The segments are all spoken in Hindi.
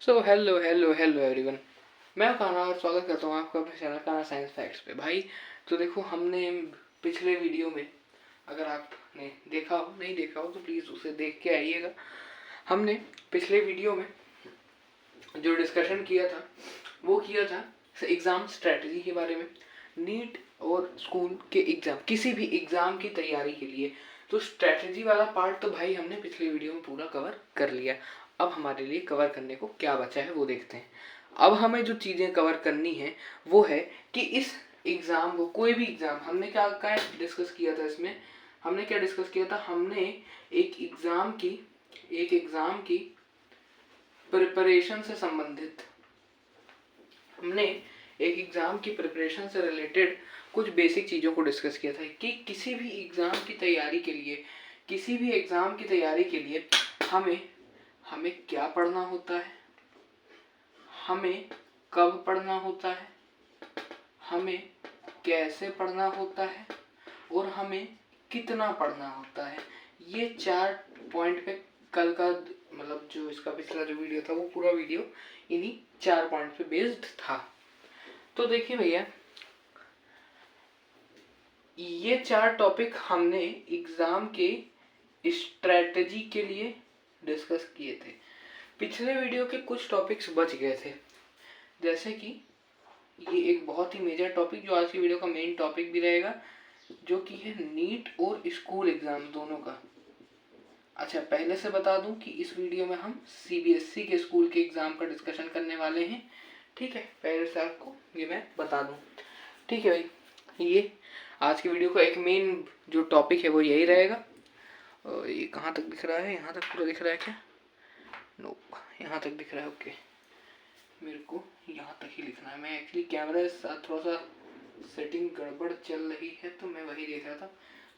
So hello everyone. मैं काना और स्वागत करता हूँ आपका अपने चैनल काना साइंस फैक्ट्स पे। भाई तो देखो, हमने पिछले वीडियो में, अगर आपने देखा हो, नहीं देखा हो तो प्लीज़ उसे देख के आइएगा। हमने पिछले वीडियो में जो डिस्कशन किया था वो किया था एग्ज़ाम स्ट्रेटजी के बारे में। नीट और स्कूल के एग्ज़ाम, किसी भी एग्ज़ाम की तैयारी के लिए तो स्ट्रेटजी वाला पार्ट तो भाई हमने पिछले वीडियो में पूरा कवर कर लिया। अब हमारे लिए कवर करने को क्या बचा है वो देखते हैं। अब हमें जो चीज़ें कवर करनी है वो है कि इस एग्ज़ाम को, कोई भी एग्ज़ाम, हमने क्या क्या डिस्कस किया था इसमें। हमने क्या डिस्कस किया था, हमने एक एग्ज़ाम की प्रिपरेशन से संबंधित, हमने एक एग्ज़ाम की प्रिपरेशन से रिलेटेड कुछ बेसिक चीज़ों को डिस्कस किया था कि किसी भी एग्ज़ाम की तैयारी के लिए, हमें हमें क्या पढ़ना होता है, हमें कब पढ़ना होता है, हमें कैसे पढ़ना होता है और हमें कितना पढ़ना होता है। ये 4 पॉइंट पे कल का, मतलब जो इसका पिछला जो वीडियो था वो पूरा वीडियो इन्हीं 4 पॉइंट पे बेस्ड था। तो देखिए भैया, ये 4 टॉपिक हमने एग्ज़ाम के स्ट्रेटजी के लिए डिस्कस किए थे। पिछले वीडियो के कुछ टॉपिक्स बच गए थे, जैसे कि ये एक बहुत ही मेजर टॉपिक जो आज की वीडियो का मेन टॉपिक भी रहेगा, जो कि है नीट और स्कूल एग्ज़ाम दोनों का। अच्छा, पहले से बता दूं कि इस वीडियो में हम सीबीएसई के स्कूल के एग्ज़ाम का डिस्कशन करने वाले हैं। ठीक है, पहले से आपको ये मैं बता दूं। ठीक है भाई, ये आज की वीडियो का एक मेन जो टॉपिक है वो यही रहेगा। और ये कहाँ तक दिख रहा है, यहाँ तक पूरा दिख रहा है क्या? नो, यहाँ तक दिख रहा है। ओके, मेरे को यहाँ तक ही लिखना है। मैं एक्चुअली कैमरे साथ थोड़ा सा सेटिंग गड़बड़ चल रही है तो मैं वही देख रहा था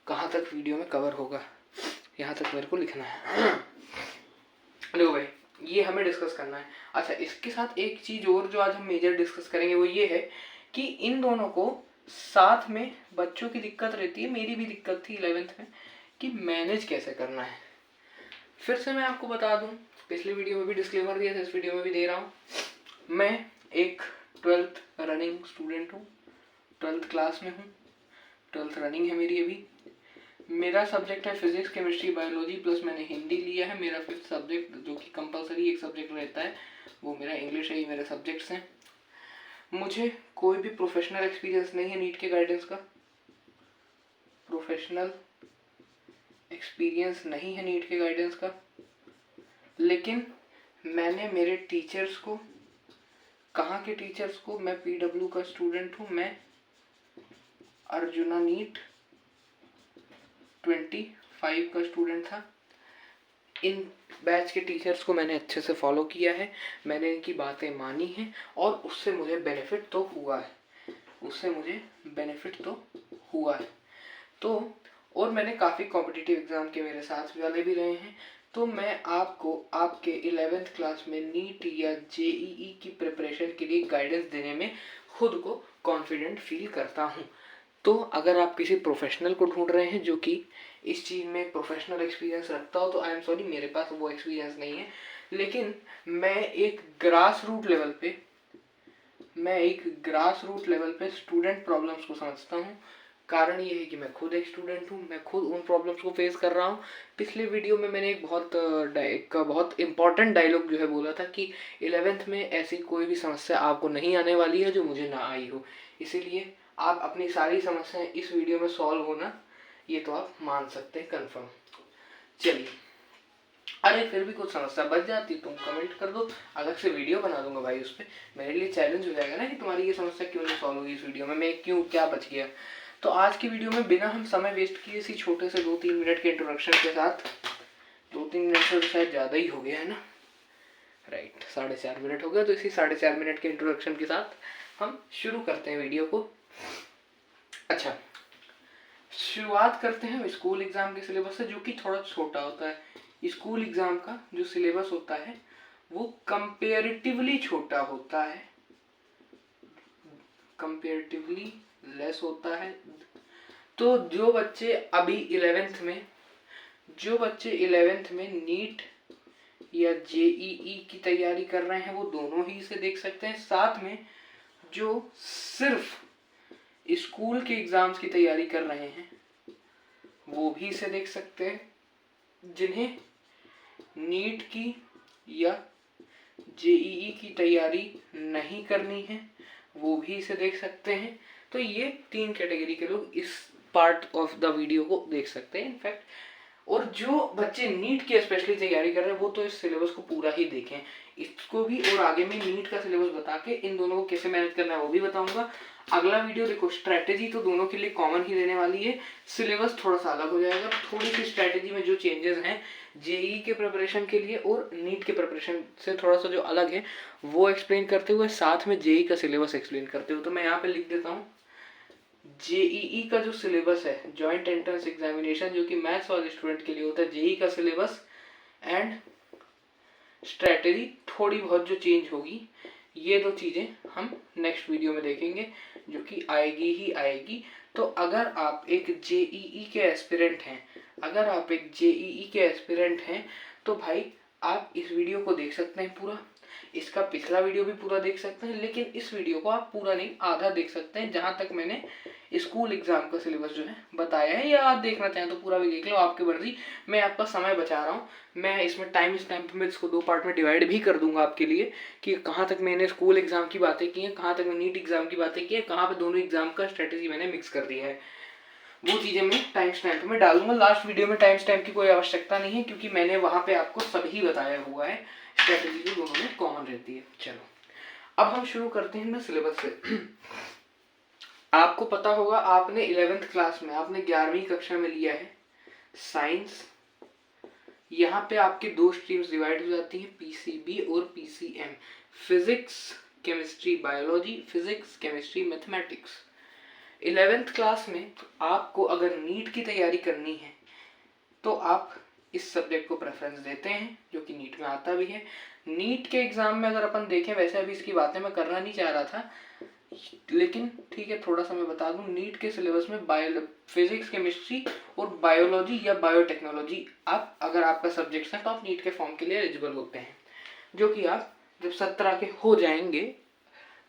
कहाँ तक वीडियो में कवर होगा। यहाँ तक मेरे को लिखना है। लो भाई, ये हमें डिस्कस करना है। अच्छा, इसके साथ एक चीज़ और जो आज हम मेजर डिस्कस करेंगे वो ये है कि इन दोनों को साथ में, बच्चों की दिक्कत रहती है, मेरी भी दिक्कत थी 11th में, कि मैनेज कैसे करना है। फिर से मैं आपको बता दूं, पिछली वीडियो में भी डिस्क्लेमर दिया था, इस वीडियो में भी दे रहा हूँ। मैं एक 12th रनिंग स्टूडेंट हूँ, 12th क्लास में हूँ, 12th रनिंग है मेरी अभी। मेरा सब्जेक्ट है फिजिक्स, केमिस्ट्री, बायोलॉजी, प्लस मैंने हिंदी लिया है। मेरा 5th सब्जेक्ट जो कि कंपलसरी एक सब्जेक्ट रहता है वो मेरा इंग्लिश है। ये मेरे सब्जेक्ट्स हैं। मुझे कोई भी प्रोफेशनल एक्सपीरियंस नहीं है नीट के गाइडेंस का, प्रोफेशनल एक्सपीरियंस नहीं है नीट के गाइडेंस का, लेकिन मैंने मेरे टीचर्स को, कहाँ के टीचर्स को, मैं पीडब्ल्यू का स्टूडेंट हूँ, मैं अर्जुना नीट 25 का स्टूडेंट था। इन बैच के टीचर्स को मैंने अच्छे से फॉलो किया है, मैंने इनकी बातें मानी हैं और उससे मुझे बेनिफिट तो हुआ है। तो और मैंने काफ़ी कॉम्पिटिटिव एग्ज़ाम के मेरे साथ वाले भी रहे हैं। तो मैं आपको आपके 11th क्लास में नीट या जेईई की प्रिपरेशन के लिए गाइडेंस देने में खुद को कॉन्फिडेंट फील करता हूँ। तो अगर आप किसी प्रोफेशनल को ढूंढ रहे हैं जो कि इस चीज़ में प्रोफेशनल एक्सपीरियंस रखता हो, तो आई एम सॉरी, मेरे पास वो एक्सपीरियंस नहीं है। लेकिन मैं एक ग्रास रूट लेवल पे स्टूडेंट प्रॉब्लम्स को समझता हूँ। कारण ये है कि मैं खुद एक स्टूडेंट हूँ, मैं खुद उन प्रॉब्लम्स को फेस कर रहा हूँ। पिछले वीडियो में मैंने एक बहुत इंपॉर्टेंट डायलॉग जो है बोला था कि 11th में ऐसी कोई भी समस्या आपको नहीं आने वाली है जो मुझे ना आई हो। इसीलिए आप अपनी सारी समस्याएं इस वीडियो में सॉल्व होना, ये तो आप मान सकते हैं कन्फर्म। चलिए, अरे फिर भी कुछ समस्या बच जाती तुम कमेंट कर दो, अलग से वीडियो बना दूंगा भाई। उस पर मेरे लिए चैलेंज हो जाएगा ना कि तुम्हारी ये समस्या क्यों नहीं सॉल्व हुई इस वीडियो में, मैं क्यों, क्या बच गया। तो आज की वीडियो में बिना हम समय वेस्ट किए इसी छोटे से 2-3 मिनट के इंट्रोडक्शन के साथ, 2-3 मिनट से तो शायद ज़्यादा ही हो गया है ना, राइट, 4.5 मिनट हो गया, तो इसी 4.5 मिनट के इंट्रोडक्शन के साथ हम शुरू करते हैं वीडियो को। अच्छा, शुरुआत करते हैं स्कूल एग्ज़ाम के सिलेबस से, जो कि थोड़ा छोटा होता है। स्कूल एग्ज़ाम का जो सिलेबस होता है वो कंपेरेटिवली छोटा होता है, कंपेरेटिवली लेस होता है। तो जो बच्चे 11th में नीट या जेईई की तैयारी कर रहे हैं वो दोनों ही इसे देख सकते हैं। साथ में जो सिर्फ स्कूल के एग्जाम्स की तैयारी कर रहे हैं वो भी इसे देख सकते हैं। जिन्हें नीट की या जेईई की तैयारी नहीं करनी है वो भी इसे देख सकते हैं। तो ये 3 कैटेगरी के लोग इस पार्ट ऑफ द वीडियो को देख सकते हैं इनफैक्ट। और जो बच्चे नीट की स्पेशली तैयारी कर रहे हैं वो तो इस सिलेबस को पूरा ही देखें, इसको भी। और आगे मैं नीट का सिलेबस बता के इन दोनों को कैसे मैनेज करना है वो भी बताऊंगा। अगला वीडियो देखो, स्ट्रैटेजी तो दोनों के लिए कॉमन ही रहने वाली है, सिलेबस थोड़ा सा अलग हो जाएगा। थोड़ी सी स्ट्रैटेजी में जो चेंजेस हैं जेई के प्रिपरेशन के लिए और नीट के प्रिपरेशन से थोड़ा सा जो अलग है वो एक्सप्लेन करते हुए साथ में जेई का सिलेबस एक्सप्लेन करते हुए। तो मैं यहाँ पे लिख देता हूँ जेईई का जो सिलेबस है, जॉइंट एंट्रेंस एग्जामिनेशन, जो कि मैथ्स वाले स्टूडेंट के लिए होता है, जेईई का सिलेबस एंड स्ट्रैटेजी थोड़ी बहुत जो चेंज होगी, ये 2 चीज़ें हम नेक्स्ट वीडियो में देखेंगे जो कि आएगी ही आएगी। तो अगर आप एक जेईई के एस्पिरेंट हैं, तो भाई आप इस वीडियो को देख सकते हैं पूरा, इसका पिछला वीडियो भी पूरा देख सकते हैं, लेकिन इस वीडियो को आप पूरा नहीं आधा देख सकते हैं, जहां तक मैंने स्कूल एग्जाम का सिलेबस जो है बताया है। या आप देखना चाहें तो पूरा भी देख लो, आपकी मर्जी। मैं आपका समय बचा रहा हूँ, मैं इसमें टाइम स्टैम्प में इसको 2 पार्ट में डिवाइड भी कर दूंगा आपके लिए कि कहाँ तक मैंने स्कूल एग्जाम की बातें की हैं, कहाँ तक मैंने नीट एग्जाम की बातें की है, कहाँ पे दोनों एग्जाम का स्ट्रेटेजी मैंने मिक्स कर दिया है, वो चीज़ें मैं टाइम स्टैम्प में डालूंगा। लास्ट वीडियो में टाइम स्टैम्प की कोई आवश्यकता नहीं है क्योंकि मैंने वहां पे आपको सभी बताया हुआ है, स्ट्रेटेजी भी दोनों में कॉमन रहती है। चलो अब हम शुरू करते हैं सिलेबस से। आपको पता होगा, आपने 11th क्लास में, आपने 11वीं कक्षा में लिया है साइंस। यहाँ पे आपकी 2 स्ट्रीम्स डिवाइड हो जाती हैं, पीसीबी और PCM, physics chemistry biology, physics chemistry mathematics. 11th class में आपको अगर नीट की तैयारी करनी है तो आप इस सब्जेक्ट को प्रेफरेंस देते हैं, जो कि नीट में आता भी है। नीट के एग्जाम में अगर अपन देखें, वैसे अभी इसकी बातें मैं करना नहीं चाह रहा था, लेकिन ठीक है थोड़ा सा मैं बता दूं, नीट के सिलेबस में फिजिक्स केमिस्ट्री और बायोलॉजी या बायोटेक्नोलॉजी आप अगर आपका सब्जेक्ट है तो आप नीट के फॉर्म के लिए एलिजिबल होते हैं, जो कि आप जब 17 के हो जाएंगे,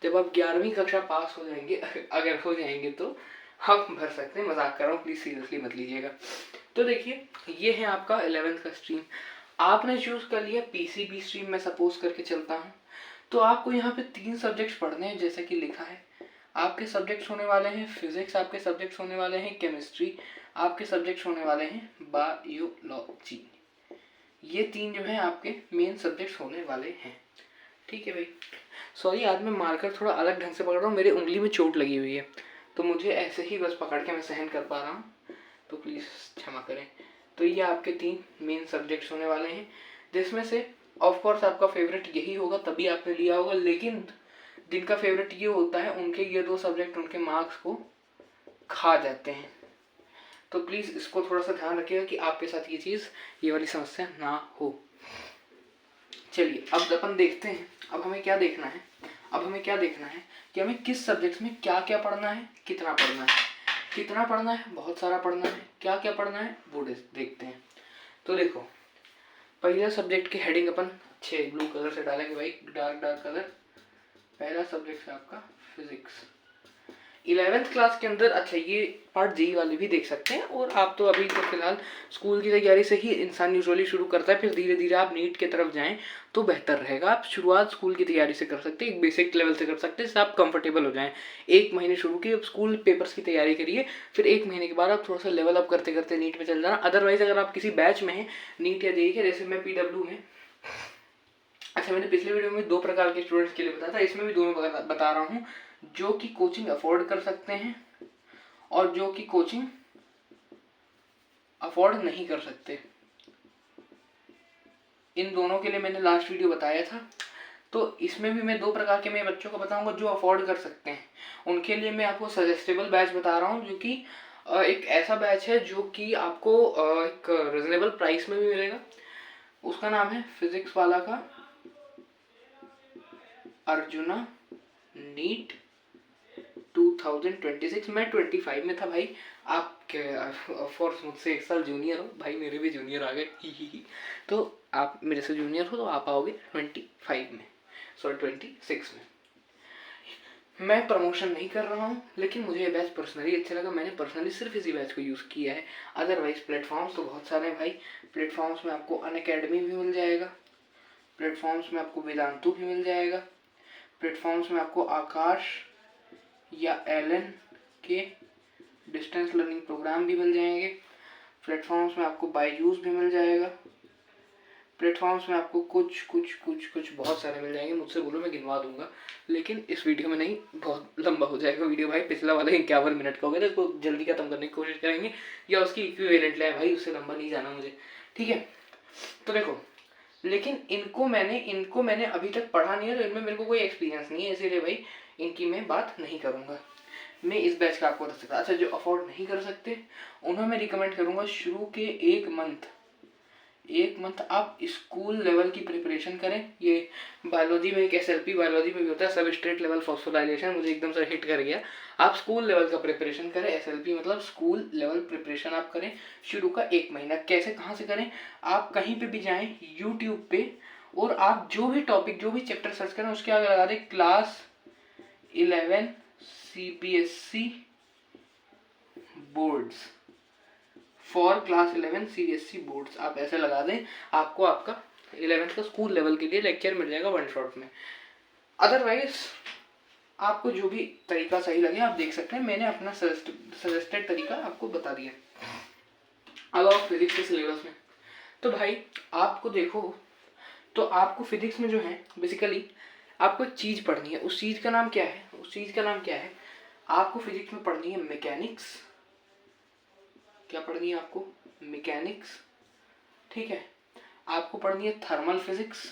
जब आप 11वीं कक्षा पास हो जाएंगे, अगर हो जाएंगे तो हम भर सकते हैं। मजाक कर रहा हूँ, प्लीज सीरियसली मत लीजिएगा। तो देखिए ये है आपका 11th का स्ट्रीम, आपने चूज कर लिया पीसीबी स्ट्रीम, मैं सपोज करके चलता हूँ। तो आपको यहाँ पे 3 सब्जेक्ट्स पढ़ने हैं, जैसे कि लिखा है। आपके सब्जेक्ट्स होने वाले हैं फिजिक्स, आपके सब्जेक्ट्स होने वाले हैं केमिस्ट्री, आपके सब्जेक्ट्स होने वाले हैं बायोलॉजी। ये 3 जो है आपके मेन सब्जेक्ट्स होने वाले हैं। ठीक है भाई, सॉरी आज मैं मार्कर थोड़ा अलग ढंग से पकड़ रहा हूँ, मेरी उंगली में चोट लगी हुई है, तो मुझे ऐसे ही बस पकड़ के मैं सहन कर पा रहा हूँ, तो प्लीज़ क्षमा करें। तो ये आपके 3 मेन सब्जेक्ट्स होने वाले हैं, जिसमें से ऑफ कोर्स आपका फेवरेट यही होगा, तभी आपने लिया होगा, लेकिन जिनका फेवरेट ये होता है उनके ये 2 सब्जेक्ट उनके मार्क्स को खा जाते हैं। तो प्लीज़ इसको थोड़ा सा ध्यान रखिएगा कि आपके साथ ये वाली समस्या ना हो। चलिए अब अपन देखते हैं, अब हमें क्या देखना है कि हमें किस सब्जेक्ट में क्या क्या पढ़ना है, कितना पढ़ना है, बहुत सारा पढ़ना है, क्या क्या पढ़ना है वो देखते हैं। तो देखो, पहला सब्जेक्ट की हेडिंग अपन अच्छे ब्लू कलर से डालेंगे भाई, डार्क कलर। पहला सब्जेक्ट है आपका फिजिक्स। 11th क्लास के अंदर, अच्छा ये पार्ट जेई वाले भी देख सकते हैं, और आप तो अभी तो फिलहाल स्कूल की तैयारी से ही इंसान यूजुअली शुरू करता है, फिर धीरे धीरे आप नीट की तरफ जाएं तो बेहतर रहेगा। आप शुरुआत स्कूल की तैयारी से कर सकते हैं, एक बेसिक लेवल से कर सकते हैं, जिससे आप कंफर्टेबल हो जाएं। 1 महीने शुरू की स्कूल पेपर्स की तैयारी करिए, फिर 1 महीने के बाद आप थोड़ा सा लेवल अप करते करते नीट में चल जाना। अदरवाइज अगर आप किसी बैच में हैं नीट या जेई के, जैसे मैं पीडब्ल्यू में, अच्छा मैंने पिछले वीडियो में 2 प्रकार के स्टूडेंट्स के लिए बताया था, इसमें भी दोनों बता रहा हूँ, जो कि कोचिंग अफोर्ड कर सकते हैं और जो कि कोचिंग अफोर्ड नहीं कर सकते। इन दोनों के लिए मैंने लास्ट वीडियो बताया था। तो इसमें भी मैं 2 प्रकार के मैं बच्चों को बताऊंगा, जो अफोर्ड कर सकते हैं उनके लिए मैं आपको सजेस्टेबल बैच बता रहा हूँ, जो कि एक ऐसा बैच है जो कि आपको एक रिजनेबल प्राइस में भी मिलेगा। उसका नाम है फिजिक्स वाला का अर्जुना नीट 2026। मैं 25 में था भाई, आप ऑफकोर्स मुझसे 1 साल जूनियर हो भाई, मेरे भी जूनियर आ गए। तो आप मेरे से जूनियर हो तो आप आओगे 25 में, सॉरी 26 में। मैं प्रमोशन नहीं कर रहा हूँ, लेकिन मुझे ये बैच पर्सनली अच्छा लगा, मैंने पर्सनली सिर्फ इसी बैच को यूज़ किया है। अदरवाइज प्लेटफॉर्म्स तो बहुत सारे हैं भाई। प्लेटफॉर्म्स में आपको अनअकैडमी भी मिल जाएगा, प्लेटफॉर्म्स में आपको वेदांतु भी मिल जाएगा, प्लेटफॉर्म्स में आपको आकाश या एलन के डिस्टेंस लर्निंग प्रोग्राम भी मिल जाएंगे, प्लेटफॉर्म्स में आपको बायजूस भी मिल जाएगा, प्लेटफॉर्म्स में आपको कुछ बहुत सारे मिल जाएंगे। मुझसे बोलो मैं गिनवा दूंगा, लेकिन इस वीडियो में नहीं, बहुत लंबा हो जाएगा वीडियो भाई। पिछला वाला 51 मिनट का हो गया, तो इसको जल्दी खत्म करने की कोशिश करेंगे, या उसकी इक्विवेलेंट ले भाई, उससे लंबा नहीं जाना मुझे, ठीक है। तो देखो, लेकिन इनको मैंने अभी तक पढ़ा नहीं है, तो इनमें मेरे को कोई एक्सपीरियंस नहीं है, इसीलिए भाई इनकी मैं बात नहीं करूँगा। मैं इस बैच का आपको बता सकता। अच्छा, जो अफोर्ड नहीं कर सकते उन्हें मैं रिकमेंड करूँगा, शुरू के एक मंथ आप स्कूल लेवल की प्रिपरेशन करें। ये बायोलॉजी में एक SLP बायोलॉजी में भी होता है, सब स्ट्रेट लेवल फॉस्फोराइलेशन, मुझे एकदम से हिट कर गया। आप स्कूल लेवल का प्रिपरेशन करें, SLP मतलब स्कूल लेवल प्रिपरेशन आप करें शुरू का 1 महीना। कैसे, कहाँ से करें? आप कहीं पे भी जाएं यूट्यूब पे, और आप जो भी टॉपिक, जो भी चैप्टर सर्च करें, उसके आगे लगा दें class 11 CBSE boards, for class 11 CBSE boards, आप ऐसे लगा दें, आपको आपका 11th का स्कूल लेवल के लिए लेक्चर मिल जाएगा 1 शॉट में। अदरवाइज आपको जो भी तरीका सही लगे आप देख सकते हैं, मैंने अपना सजेस्टेड तरीका आपको बता दिया। अब आप फिजिक्स के सिलेबस में, तो भाई आपको देखो, तो आपको फिजिक्स में जो है बेसिकली आपको एक चीज़ पढ़नी है। उस चीज़ का नाम क्या है? आपको फिजिक्स में पढ़नी है मैकेनिक्स। क्या पढ़नी है आपको? मैकेनिक्स, ठीक है। आपको पढ़नी है थर्मल फिजिक्स,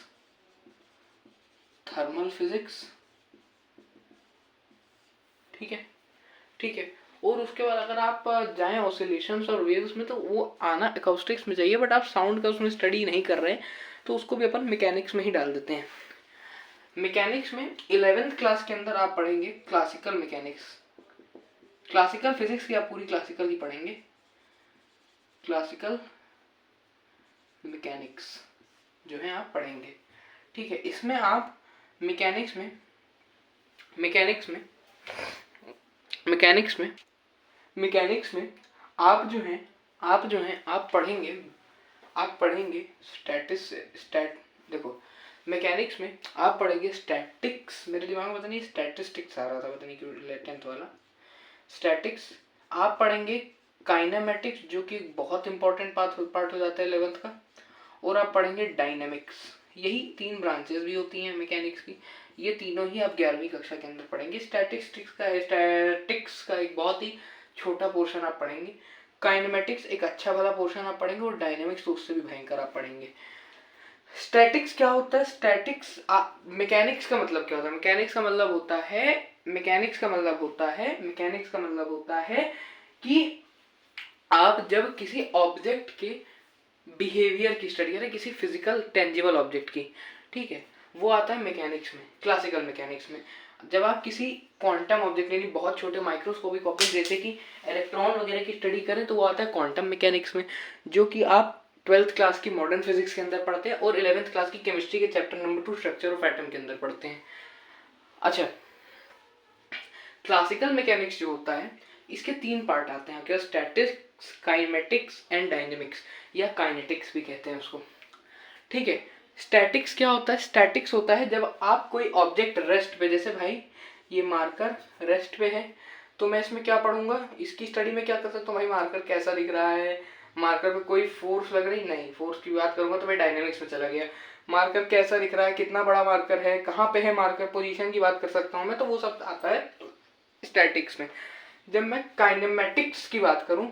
ठीक है। और उसके बाद अगर आप जाएं ऑसिलेशंस और वेव्स में, तो वो आना अकॉस्टिक्स में चाहिए, बट आप साउंड का उसमें स्टडी नहीं कर रहे हैं, तो उसको भी अपन मैकेनिक्स में ही डाल देते हैं। मैकेनिक्स में 11th क्लास के अंदर आप पढ़ेंगे क्लासिकल मैकेनिक्स। क्लासिकल फिजिक्स की आप पूरी क्लासिकल ही पढ़ेंगे, क्लासिकल मैकेनिक्स जो है आप पढ़ेंगे, ठीक है। इसमें आप मैकेनिक्स में आप जो हैं आप पढ़ेंगे देखो, मैकेनिक्स में आप पढ़ेंगे स्टैटिक्स। मेरे दिमाग में पता नहीं स्टैटिस्टिक्स आ रहा था, पता नहीं क्यों, 10th वाला स्टैटिक्स। आप पढ़ेंगे काइनेमेटिक्स, जो कि बहुत इंपॉर्टेंट पार्ट हो जाता है 11th का, और आप पढ़ेंगे डायनेमिक्स। यही 3 ब्रांचेस भी होती हैं मैकेनिक्स की, ये तीनों ही आप 11वीं कक्षा के अंदर पढ़ेंगे। स्टैटिक्स का एक बहुत ही छोटा पोर्शन आप पढ़ेंगे, काइनेमेटिक्स एक अच्छा वाला पोर्शन आप पढ़ेंगे, और डायनेमिक्स तो उससे भी भयंकर आप पढ़ेंगे। स्टैटिक्स क्या होता है? मैकेनिक्स का मतलब क्या होता है? मैकेनिक्स का मतलब होता है कि आप जब किसी ऑब्जेक्ट के बिहेवियर की स्टडी करें, किसी फिजिकल टेंजिबल ऑब्जेक्ट की, ठीक है, वो आता है मैकेनिक्स में, क्लासिकल मैकेनिक्स में। जब आप किसी क्वांटम ऑब्जेक्ट यानी बहुत छोटे माइक्रोस्कोपिक ऑब्जेक्ट जैसे कि इलेक्ट्रॉन वगैरह की स्टडी करें, तो वो आता है क्वांटम मैकेनिक्स में, जो कि आप 12th क्लास की मॉडर्न फिजिक्स के अंदर पढ़ते हैं, और 11th क्लास की केमिस्ट्री के chapter number 2 structure of atom के अंदर पढ़ते हैं। अच्छा, क्लासिकल मैकेनिक्स जो होता है, इसके 3 पार्ट आते हैं, क्या? स्टैटिक्स, काइनेमेटिक्स एंड डायनेमिक्स, या काइनेटिक्स भी कहते हैं उसको, ठीक है। स्टैटिक्स क्या होता है? स्टैटिक्स होता है जब आप कोई ऑब्जेक्ट रेस्ट पे, जैसे भाई ये मार्कर रेस्ट पे है, तो मैं इसमें क्या पढ़ूंगा? इसकी स्टडी में क्या कर सकता हूँ भाई? मार्कर कैसा दिख रहा है, मार्कर पे कोई फोर्स लग रही नहीं, फोर्स की बात करूंगा तो मैं डायनेमिक्स में चला गया। मार्कर कैसा दिख रहा है, कितना बड़ा मार्कर है, कहाँ पे है मार्कर, पोजीशन की बात कर सकता हूँ मैं, तो वो सब आता है स्टैटिक्स में। जब मैं काइनेमेटिक्स की बात करूं,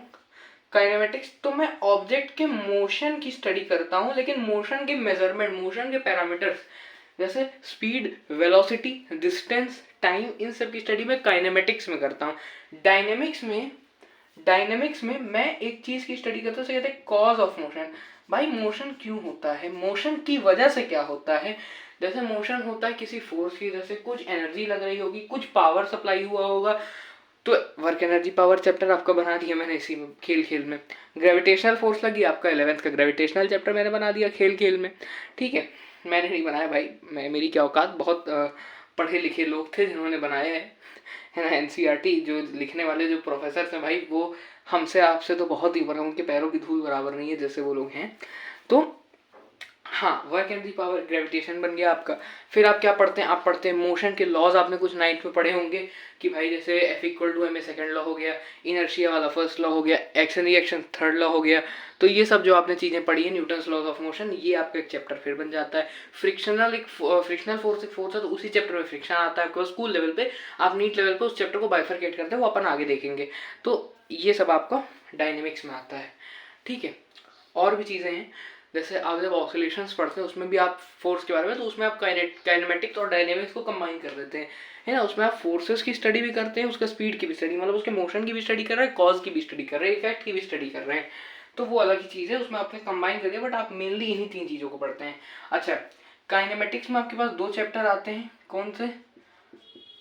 तो मैं ऑब्जेक्ट के मोशन की स्टडी करता हूं, लेकिन मोशन के मेजरमेंट, मोशन के पैरामीटर्स जैसे स्पीड, वेलोसिटी, डिस्टेंस, टाइम, इन सब की स्टडी मैं काइनेमेटिक्स में करता हूं। डायनेमिक्स में मैं एक चीज की स्टडी करता हूं, कहते हैं कॉज ऑफ मोशन। भाई मोशन क्यों होता है, मोशन की वजह से क्या होता है। जैसे मोशन होता है किसी फोर्स की वजह से, कुछ एनर्जी लग रही होगी, कुछ पावर सप्लाई हुआ होगा, तो वर्क एनर्जी पावर चैप्टर आपका बना दिया मैंने इसी में, खेल खेल में। ग्रेविटेशनल फोर्स लगी आपका 11th का ग्रेविटेशनल चैप्टर मैंने बना दिया खेल खेल में। ठीक है, मैंने नहीं बनाया भाई, मेरी क्या औकात, बहुत पढ़े लिखे लोग थे जिन्होंने बनाया है ना। एनसीईआरटी जो लिखने वाले जो प्रोफेसर हैं भाई, वो हमसे आपसे तो बहुत ही ऊपर है, उनके पैरों की धूल बराबर नहीं है जैसे वो लोग हैं। तो हाँ, वर्क एनर्जी पावर ग्रेविटेशन बन गया आपका। फिर आप क्या पढ़ते हैं, आप पढ़ते हैं मोशन के लॉज। आपने कुछ 9th में पढ़े होंगे कि भाई जैसे F=ma सेकंड लॉ हो गया, इनर्शिया वाला फर्स्ट लॉ हो गया, एक्शन रिएक्शन थर्ड लॉ हो गया। तो ये सब जो आपने चीज़ें पढ़ी है, न्यूटन्स लॉज ऑफ मोशन, ये आपका एक चैप्टर फिर बन जाता है। फ्रिक्शनल फोर्स एक फोर्स है, तो उसी चैप्टर में फ्रिक्शन आता है आपको स्कूल लेवल पे। आप नीट लेवल पे उस चैप्टर को बाइफरकेट करते हैं, वो अपन आगे देखेंगे। तो ये सब आपका डायनेमिक्स में आता है। ठीक है, और भी चीज़ें हैं, जैसे आप जब ऑसिलेशंस पढ़ते हैं उसमें भी आप फोर्स के बारे में, तो उसमें आप काइनेमेटिक्स और डायनेमिक्स को कंबाइन कर देते हैं, है ना। उसमें आप फोर्सेस की स्टडी भी करते हैं, उसका स्पीड की भी स्टडी, मतलब उसके मोशन की भी स्टडी कर रहे हैं, कॉज की भी स्टडी कर रहे हैं, इफेक्ट की भी स्टडी कर रहे हैं। तो वो अलग ही चीज़ है, उसमें आपने कंबाइन कर दिया, बट आप मेनली इन्हीं 3 चीज़ों को पढ़ते हैं। अच्छा, काइनेमेटिक्स में आपके पास 2 चैप्टर आते हैं, कौन से,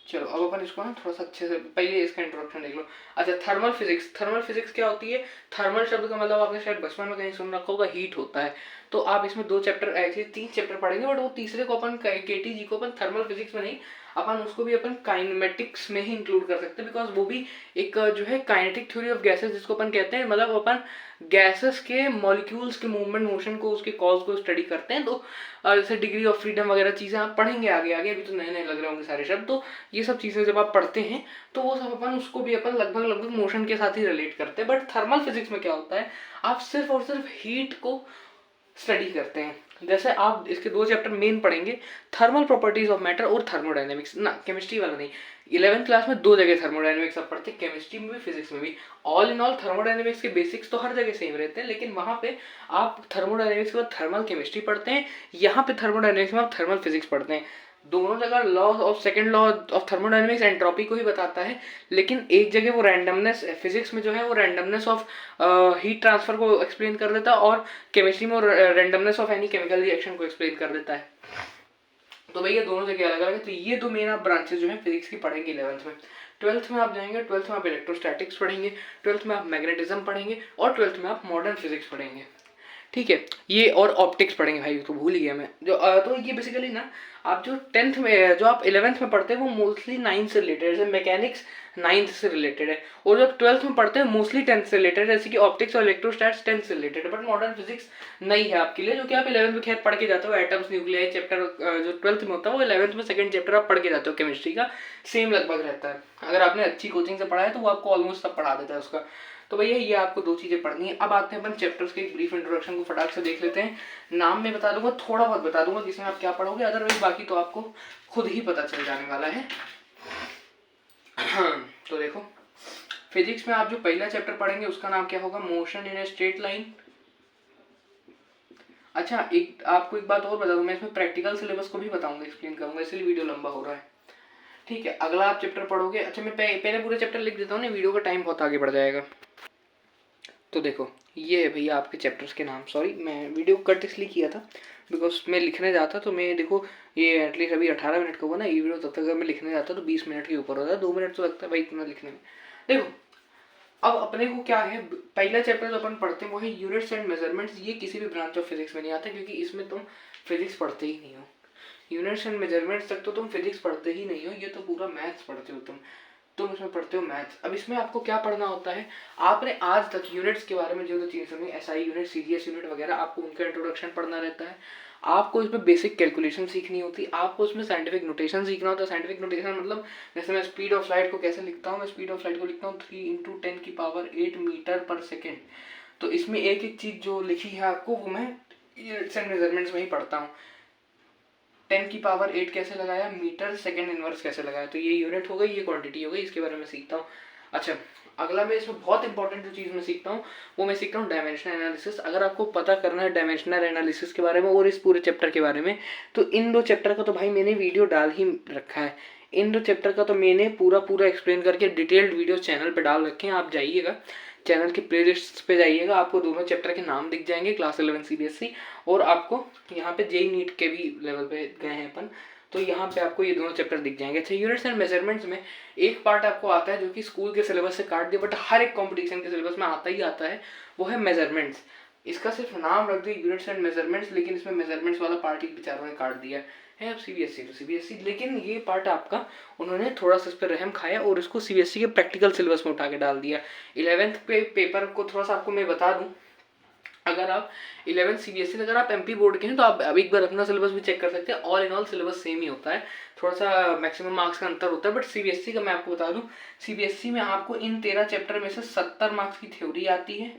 चलो अब अपन इसको ना थोड़ा सा अच्छे से पहले इसका इंट्रोडक्शन देख लो। अच्छा, थर्मल फिजिक्स। थर्मल फिजिक्स क्या होती है, थर्मल शब्द का मतलब आपने शायद बचपन में कहीं सुन रखा होगा, हीट होता है। तो आप इसमें 2 चैप्टर, एक्चुअली 3 चैप्टर पढ़ेंगे, बट वो तीसरे को अपन केटीजी को अपन थर्मल फिजिक्स में नहीं, अपन उसको भी अपन काइनेमेटिक्स में ही इंक्लूड कर सकते हैं, बिकॉज वो भी एक जो है काइनेटिक थ्योरी ऑफ गैसेस जिसको अपन कहते हैं, मतलब अपन गैसेस के मॉलिक्यूल्स के मूवमेंट, मोशन को, उसके कॉज को स्टडी करते हैं। तो जैसे डिग्री ऑफ फ्रीडम वगैरह चीज़ें आप पढ़ेंगे आगे आगे, अभी तो नए नए लग रहे होंगे सारे शब्द। तो ये सब चीज़ें जब आप पढ़ते हैं तो वो सब अपन उसको भी अपन लगभग मोशन के साथ ही रिलेट करते हैं। बट थर्मल फिजिक्स में क्या होता है, आप सिर्फ और सिर्फ हीट को स्टडी करते हैं। जैसे आप इसके 2 चैप्टर मेन पढ़ेंगे, थर्मल प्रॉपर्टीज ऑफ मैटर और थर्मोडायनेमिक्स ना, केमिस्ट्री वाला नहीं। 11th क्लास में 2 जगह थर्मोडायनेमिक्स आप पढ़ते हैं, केमिस्ट्री में भी फिजिक्स में भी। ऑल इन ऑल थर्मोडायनेमिक्स के बेसिक्स तो हर जगह सेम रहते हैं, लेकिन वहाँ पे आप थर्मोडायनेमिक्स के बाद थर्मल केमिस्ट्री पढ़ते हैं, यहाँ पे थर्मोडायनेमिक्स में आप थर्मल फिजिक्स पढ़ते हैं। दोनों जगह law of second law of thermodynamics entropy को ही बताता है, लेकिन एक जगह वो रैंडमनेस, फिजिक्स में जो है वो रैंडमनेस ऑफ हीट ट्रांसफर को एक्सप्लेन कर देता है, और केमिस्ट्री में randomness of any chemical reaction को एक्सप्लेन कर देता है। तो भैया दोनों जगह अलग अलग है। तो ये 2 मेन आप ब्रांचेस जो है फिजिक्स की पढ़ेंगे 11th में। 12th में आप जाएंगे, 12th में आप इलेक्ट्रोस्टैटिक्स पढ़ेंगे, 12th में आप मैग्नेटिज्म पढ़ेंगे, और 12th में आप मॉडर्न फिजिक्स पढ़ेंगे। ठीक है, ये और ऑप्टिक्स पढ़ेंगे भाई, तो भूल गया मैं जो तो ये बेसिकली ना, आप जो 10th में, जो आप 11th में पढ़ते हैं वो मोस्टली 9th से रिलेटेड है, जैसे मैकेनिक्स 9th से रिलेटेड है, और जब 12th में पढ़ते हैं मोस्टली 10th से रिलेटेड है, जैसे कि ऑप्टिक्स और इलेक्ट्रोस्टैट्स 10th से रिलेटेड है। बट मॉडर्न फिजिक्स नई है आपके लिए, जो कि आप 11th में खैर पढ़ के जाते हो। एटम्स न्यूक्लियाई चैप्टर जो 12th में होता है वो 11th में सेकंड चैप्टर आप पढ़ के जाते हो, केमिस्ट्री का सेम लगभग रहता है। अगर आपने अच्छी कोचिंग से पढ़ा है तो वो आपको ऑलमोस्ट सब पढ़ा देता है उसका। तो भैया ये आपको 2 चीज़ें पढ़नी है। अब आते हैं अपन चैप्टर्स के एक ब्रीफ इंट्रोडक्शन को फटाक से देख लेते हैं। नाम में बता दूंगा, थोड़ा बहुत बता दूंगा जिसमें आप क्या पढ़ोगे, अदरवाइज बाकी तो आपको खुद ही पता चल जाने वाला है। तो देखो, फिजिक्स में आप जो पहला चैप्टर पढ़ेंगे उसका नाम क्या होगा, motion in a straight line. अच्छा, एक आपको एक बात और बता दूं, मैं इसमें प्रैक्टिकल सिलेबस को भी बताऊंगा, एक्सप्लेन करूंगा, इसलिए वीडियो लंबा हो रहा है। ठीक है, अगला आप चैप्टर पढ़ोगे। अच्छा, मैं पहले पूरे चैप्टर लिख देता हूँ ना, वीडियो का टाइम बहुत आगे बढ़ जाएगा। तो देखो, ये है भैया आपके चैप्टर्स के नाम। सॉरी, मैं वीडियो कट इसलिए किया था बिकॉज मैं लिखने जाता, तो मैं देखो ये एटलीस्ट अभी 18 मिनट का हुआ ना ये वीडियो, तब तक अगर मैं लिखने जाता तो 20 मिनट के ऊपर होता है। 2 मिनट तो लगता है भाई इतना लिखने में। देखो, अब अपने को क्या है, पहला चैप्टर जो अपन पढ़ते हैं वो है यूनिट्स एंड मेजरमेंट्स। ये किसी भी ब्रांच ऑफ फिजिक्स में नहीं आता, क्योंकि इसमें तुम फिजिक्स पढ़ते ही नहीं हो। यूनिट्स एंड मेजरमेंट्स तक तो तुम फिजिक्स पढ़ते ही नहीं हो, ये तो पूरा मैथ्स पढ़ते हो तुम इसमें पढ़ते हो मैथ्स। अब इसमें आपको क्या पढ़ना होता है, आपने आज तक यूनिट्स के बारे में जो जो चीज़ें सुनी, एसआई यूनिट, सीजीएस यूनिट वगैरह, आपको उनका इंट्रोडक्शन पढ़ना रहता है। आपको इसमें बेसिक कैलकुलेशन सीखनी होती है, आपको इसमें साइंटिफिक नोटेशन सीखना होता है। साइंटिफिक नोटेशन मतलब जैसे मैं स्पीड ऑफ लाइट को कैसे लिखता हूँ, मैं स्पीड ऑफ लाइट को लिखता हूँ 3 × 10⁸ मीटर पर सेकेंड। तो इसमें एक एक चीज़ जो लिखी है आपको, वो मैं यूनिट्स एंड मेजरमेंट्स में ही पढ़ता हूँ। 10⁸ कैसे लगाया, मीटर सेकंड इनवर्स कैसे लगाया, तो ये यूनिट हो गई, ये क्वांटिटी हो गई, इसके बारे में सीखता हूँ। अच्छा, अगला मैं इसमें बहुत इंपॉर्टेंट जो चीज़ मैं सीखता हूँ वो मैं सीखता हूँ डायमेंशनल एनालिसिस। अगर आपको पता करना है डायमेंशनल एनालिसिस के बारे में और इस पूरे चैप्टर के बारे में, तो इन 2 चैप्टर का तो भाई मैंने वीडियो डाल ही रखा है। इन 2 चैप्टर का तो मैंने पूरा एक्सप्लेन करके डिटेल्ड वीडियो चैनल पर डाल रखे हैं। आप जाइएगा चैनल की प्लेलिस्ट पे जाइएगा, आपको दोनों चैप्टर के नाम दिख जाएंगे, क्लास 11 सीबीएसई, और आपको यहाँ पे जेई नीट के भी लेवल पे गए हैं अपन, तो यहाँ पे आपको ये दोनों चैप्टर दिख जाएंगे। अच्छा, यूनिट्स एंड मेजरमेंट्स में एक पार्ट आपको आता है जो कि स्कूल के सिलेबस से काट दिया, बट हर एक कॉम्पिटिशन के सिलेबस में आता ही आता है, वो है मेजरमेंट्स। इसका सिर्फ नाम रख दिया यूनिट्स एंड मेजरमेंट्स, लेकिन इसमें मेजरमेंट्स वाला पार्ट ही बेचारों ने काट दिया है। अब सीबीएसई तो सीबीएसई, लेकिन ये पार्ट आपका उन्होंने थोड़ा सा इस पर रहम खाया और इसको सीबीएसई के प्रैक्टिकल सिलेबस में उठा के डाल दिया। 11th पे पेपर को थोड़ा सा आपको मैं बता दूं, अगर आप 11th सीबीएसई अगर आप एमपी बोर्ड के हैं तो आप अब एक बार अपना सिलेबस भी चेक कर सकते हैं। All in all syllabus same ही होता है, थोड़ा सा मैक्सिमम मार्क्स का अंतर होता है, बट सीबीएसई का मैं आपको बता दूं, सीबीएसई में आपको इन 13 चैप्टर में से 70 मार्क्स की थ्योरी आती है,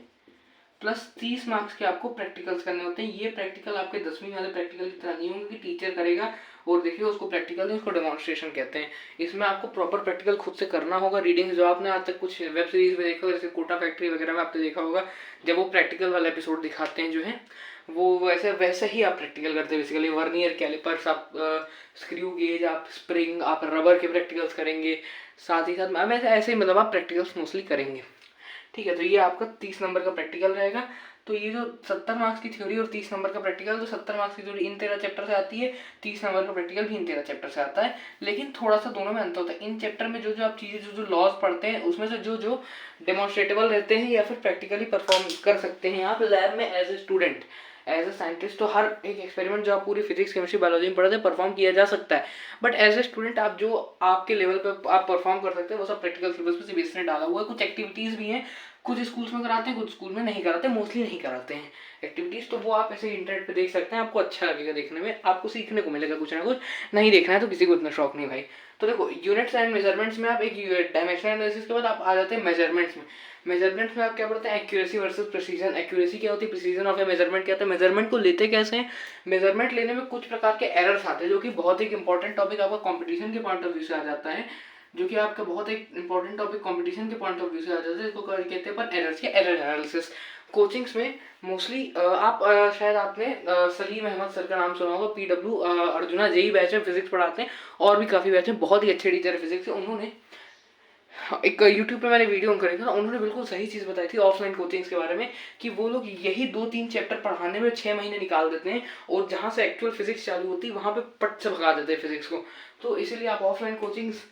प्लस 30 मार्क्स के आपको प्रैक्टिकल्स करने होते हैं। ये प्रैक्टिकल आपके 10वीं वाले प्रैक्टिकल की तरह नहीं होंगे कि टीचर करेगा और देखिए उसको प्रैक्टिकल नहीं, उसको डेमोन्स्ट्रेशन कहते हैं। इसमें आपको प्रॉपर प्रैक्टिकल खुद से करना होगा। रीडिंग जो आपने आज तक कुछ वेब सीरीज में देखा होगा, जैसे कोटा फैक्ट्री वगैरह में आपने देखा होगा, जब वो प्रैक्टिकल वाला एपिसोड दिखाते हैं जो है वो वैसे ही आप प्रैक्टिकल करते हैं बेसिकली। वर्नियर कैलिपर्स, आप स्क्रू गेज, आप स्प्रिंग, आप रबर के प्रैक्टिकल्स करेंगे, साथ ही साथ ऐसे ही मतलब आप प्रैक्टिकल्स मोस्टली करेंगे। ठीक है, तो ये आपका 30 नंबर का प्रैक्टिकल रहेगा। तो ये जो 70 मार्क्स की थ्योरी और 30 नंबर का प्रैक्टिकल, तो 70 मार्क्स की थ्योरी इन 13 चैप्टर से आती है, 30 नंबर का प्रैक्टिकल भी इन 13 चैप्टर से आता है। लेकिन थोड़ा सा दोनों में अंतर होता है। इन चैप्टर में जो जो आप चीज़ें जो लॉज पढ़ते हैं उसमें से जो जो डेमोन्स्ट्रेटेबल रहते हैं या फिर प्रैक्टिकली परफॉर्म कर सकते हैं आप लैब में as a student, as a scientist, तो हर एक एक्सपेरिमेंट जो आप पूरी फिजिक्स केमिस्ट्री बायोलॉजी में पढ़ते हैं परफॉर्म किया जा सकता है। बट एज ए स्टूडेंट आप जो आपके लेवल पे आप परफॉर्म कर सकते हैं वो सब प्रैक्टिकल सिलेबस में सीबीएसई ने डाला हुआ है। कुछ एक्टिविटीज़ भी हैं, कुछ स्कूल्स में कराते हैं, कुछ स्कूल में नहीं कराते, मोस्टली नहीं कराते हैं एक्टिविटीज़। तो वो आप ऐसे इंटरनेट पे देख सकते हैं, आपको अच्छा लगेगा देखने में, आपको सीखने को मिलेगा कुछ ना कुछ। नहीं देखना है तो किसी को इतना शौक नहीं भाई। तो देखो, यूनिट्स एंड मेजरमेंट्स में आप एक डायमेंशनल एनालिसिस के बाद आप आ जाते हैं मेजरमेंट्स में। मेजरमेंट्स में आप क्या पढ़ते हैं? Accuracy versus precision. एक्यूरेसी क्या होती है, प्रिसीजन ऑफ ए मेजरमेंट क्या होता है, मेजरमेंट को लेते कैसे हैं। मेजरमेंट लेने में कुछ प्रकार के एरर्स आते हैं, जो कि बहुत एक इंपॉर्टेंट टॉपिक आपका कॉम्पिटिशन के पॉइंट ऑफ व्यू से आ जाता है, जो कि आपका बहुत एक इंपॉर्टेंट टॉपिक कॉम्पिटिशन के पॉइंट ऑफ व्यू से आ जाता है। इसको कहते हैं एरर्स या एरर एनालिसिस। कोचिंग्स में मोस्टली आप शायद आपने सलीम अहमद सर का नाम सुना होगा, पीडब्ल्यू अर्जुना जेई बैच में फिजिक्स पढ़ाते हैं, और भी काफ़ी बैच में, बहुत ही अच्छे टीचर है फिजिक्स के। उन्होंने एक यूट्यूब पे मैंने वीडियो उनका देखा, उन्होंने बिल्कुल सही चीज़ बताई थी ऑफलाइन कोचिंग्स के बारे में, कि वो लोग यही 2-3 चैप्टर पढ़ाने में 6 महीने निकाल देते हैं, और जहाँ से एक्चुअल फिजिक्स चालू होती है वहाँ पे पट से भगा देते हैं फिजिक्स को। तो इसीलिए आप ऑफलाइन कोचिंग्स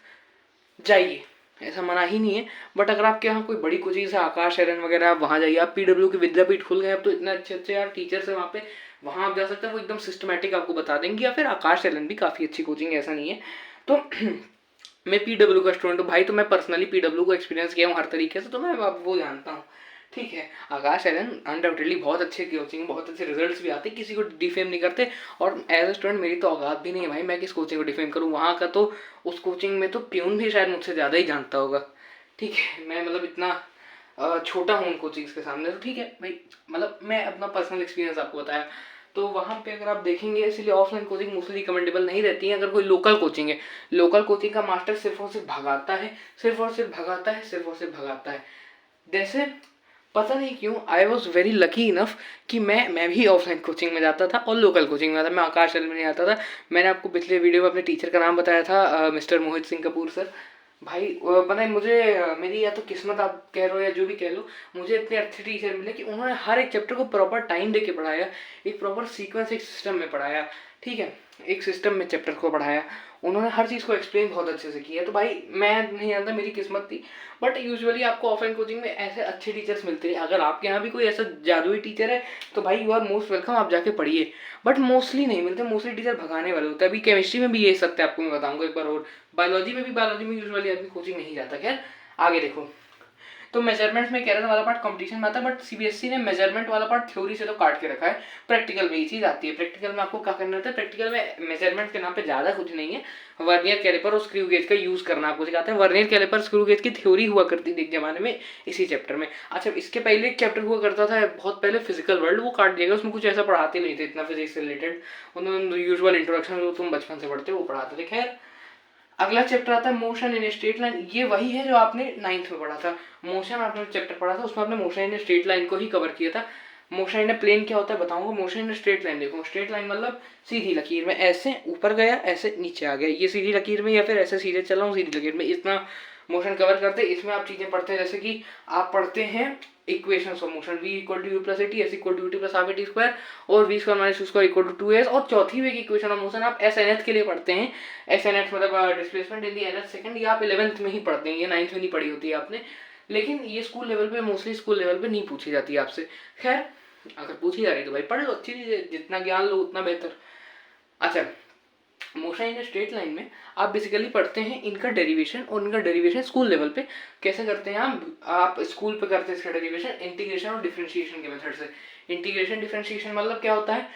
जाइए, ऐसा मना ही नहीं है। बट अगर आपके यहाँ कोई बड़ी कोचिंग है, आकाश एरन वगैरह, आप वहाँ जाइए। आप पीडब्ल्यू के विद्यापीठ खुल गए अब तो, इतने अच्छे अच्छे यार टीचर्स हैं वहाँ पे, वहाँ आप जा सकते हैं, वो एकदम सिस्टमेटिक आपको बता देंगे। या फिर आकाश एरन भी काफ़ी अच्छी कोचिंग है, ऐसा नहीं है। तो मैं पीडब्ल्यू का स्टूडेंट हूँ भाई, तो मैं पर्सनली पीडब्ल्यू को एक्सपीरियंस किया हूँ हर तरीके से, तो मैं वो जानता हूँ। ठीक है, आकाश एरन अनडाउटेडली बहुत अच्छे कोचिंग, बहुत अच्छे रिजल्ट्स भी आते, किसी को डिफेम नहीं करते। और एज ए स्टूडेंट मेरी तो औकात भी नहीं है भाई, मैं किस कोचिंग को डिफेम करूँ। वहाँ का तो, उस कोचिंग में तो प्यून भी शायद मुझसे ज़्यादा ही जानता होगा। ठीक है, मैं मतलब इतना छोटा हूँ उन कोचिंग्स के सामने, तो ठीक है भाई, मतलब मैं अपना पर्सनल एक्सपीरियंस आपको बताया। तो वहाँ पे अगर आप देखेंगे, इसलिए ऑफलाइन कोचिंग मोस्टली रिकमेंडेबल नहीं रहती है। अगर कोई लोकल कोचिंग है, लोकल कोचिंग का मास्टर सिर्फ और सिर्फ भगाता है, सिर्फ और सिर्फ भगाता है, सिर्फ और सिर्फ भगाता है। जैसे पता नहीं क्यों I was very lucky enough कि मैं भी ऑफलाइन कोचिंग में जाता था और लोकल कोचिंग में आता था। मैं आकाश में नहीं आता था। मैंने आपको पिछले वीडियो में अपने टीचर का नाम बताया था, मिस्टर मोहित सिंह कपूर सर। भाई पता है मुझे, मेरी या तो किस्मत आप कह रहे हो या जो भी कह लो, मुझे इतने अच्छे टीचर मिले कि उन्होंने हर एक चैप्टर को प्रॉपर टाइम दे के पढ़ाया, एक प्रॉपर सीक्वेंस, एक सिस्टम में पढ़ाया। ठीक है, एक सिस्टम में चैप्टर को पढ़ाया, उन्होंने हर चीज़ को एक्सप्लेन बहुत अच्छे से किया। तो भाई मैं नहीं जानता, मेरी किस्मत थी। बट यूजुअली आपको ऑफलाइन कोचिंग में ऐसे अच्छे टीचर्स मिलते हैं। अगर आपके यहाँ भी कोई ऐसा जादुई टीचर है तो भाई यू आर मोस्ट वेलकम, आप जाके पढ़िए। बट मोस्टली नहीं मिलते, मोस्टली टीचर भगाने वाले होते हैं। अभी केमिस्ट्री में भी ये सकते हैं, आपको मैं बताऊंगा एक बार और। बायोलॉजी में यूजुअली आदमी कोचिंग नहीं जाता। खैर आगे देखो, तो मेजरमेंट्स में एरर वाला पार्ट कंपटीशन में आता है, बट सीबीएसई ने मेजरमेंट वाला पार्ट थ्योरी से तो काट के रखा है। प्रैक्टिकल में ये चीज़ आती है। प्रैक्टिकल में आपको क्या करना होता है, प्रैक्टिकल में मेजरमेंट के नाम पे ज़्यादा कुछ नहीं है। वर्नियर कैलिपर और स्क्रू गेज का यूज़ करना आपको सिखाते हैं। वर्नियर कैलिपर स्क्रू गेज की थ्योरी हुआ करती थी एक जमाने में इसी चैप्टर में। अच्छा, इसके पहले एक चैप्टर हुआ करता था बहुत पहले, फिजिकल वर्ल्ड, वो काट दिया गया। उसमें कुछ ऐसा पढ़ाते नहीं थे इतना फिजिक्स से रिलेटेड। उन्होंने यूजुअल इंट्रोडक्शन जो तुम बचपन से पढ़ते हो वो पढ़ाते थे। खैर अगला चैप्टर आता है मोशन इन स्ट्रेट लाइन। ये वही है जो आपने 9th में पढ़ा था। मोशन आपने चैप्टर पढ़ा था, उसमें आपने मोशन इन स्ट्रेट लाइन को ही कवर किया था। मोशन इन प्लेन क्या होता है बताऊंगा। मोशन इन स्ट्रेट लाइन देखो, स्ट्रेट लाइन मतलब सीधी लकीर में ऐसे ऊपर गया, ऐसे नीचे आ गया, ये सीधी लकीर में, या फिर ऐसे सीधे चला हूँ सीधी लकीर में, इतना मोशन कवर करते। इसमें आप चीज़ें पढ़ते हैं, जैसे कि आप पढ़ते हैं equations of motion, v equal to u plus a t, s equal to t plus half a t square और v square minus u square equal to 2s। और चौथी वे की इक्वेशन ऑफ मोशन आप एस एन एथ के लिए पढ़ते हैं। एस एन एथ मतलब displacement in the nth second, ये आप 11th में ही पढ़ते हैं, ये 9th में नहीं पढ़ी होती है आपने, लेकिन ये स्कूल लेवल पे, मोस्टली स्कूल लेवल पे नहीं पूछी जाती है आपसे। खैर अगर पूछी जा रही है तो भाई पढ़ लो, अच्छी चीज़ है, जितना ज्ञान लो उतना बेहतर। अच्छा, मोशन इन स्ट्रेट लाइन में आप बेसिकली पढ़ते हैं इनका डेरिवेशन, और इनका डेरिवेशन स्कूल लेवल पे कैसे करते हैं आप स्कूल पे करते हैं इसका डेरिवेशन इंटीग्रेशन और डिफरेंशिएशन के मेथड से। इंटीग्रेशन डिफरेंशिएशन मतलब क्या होता है,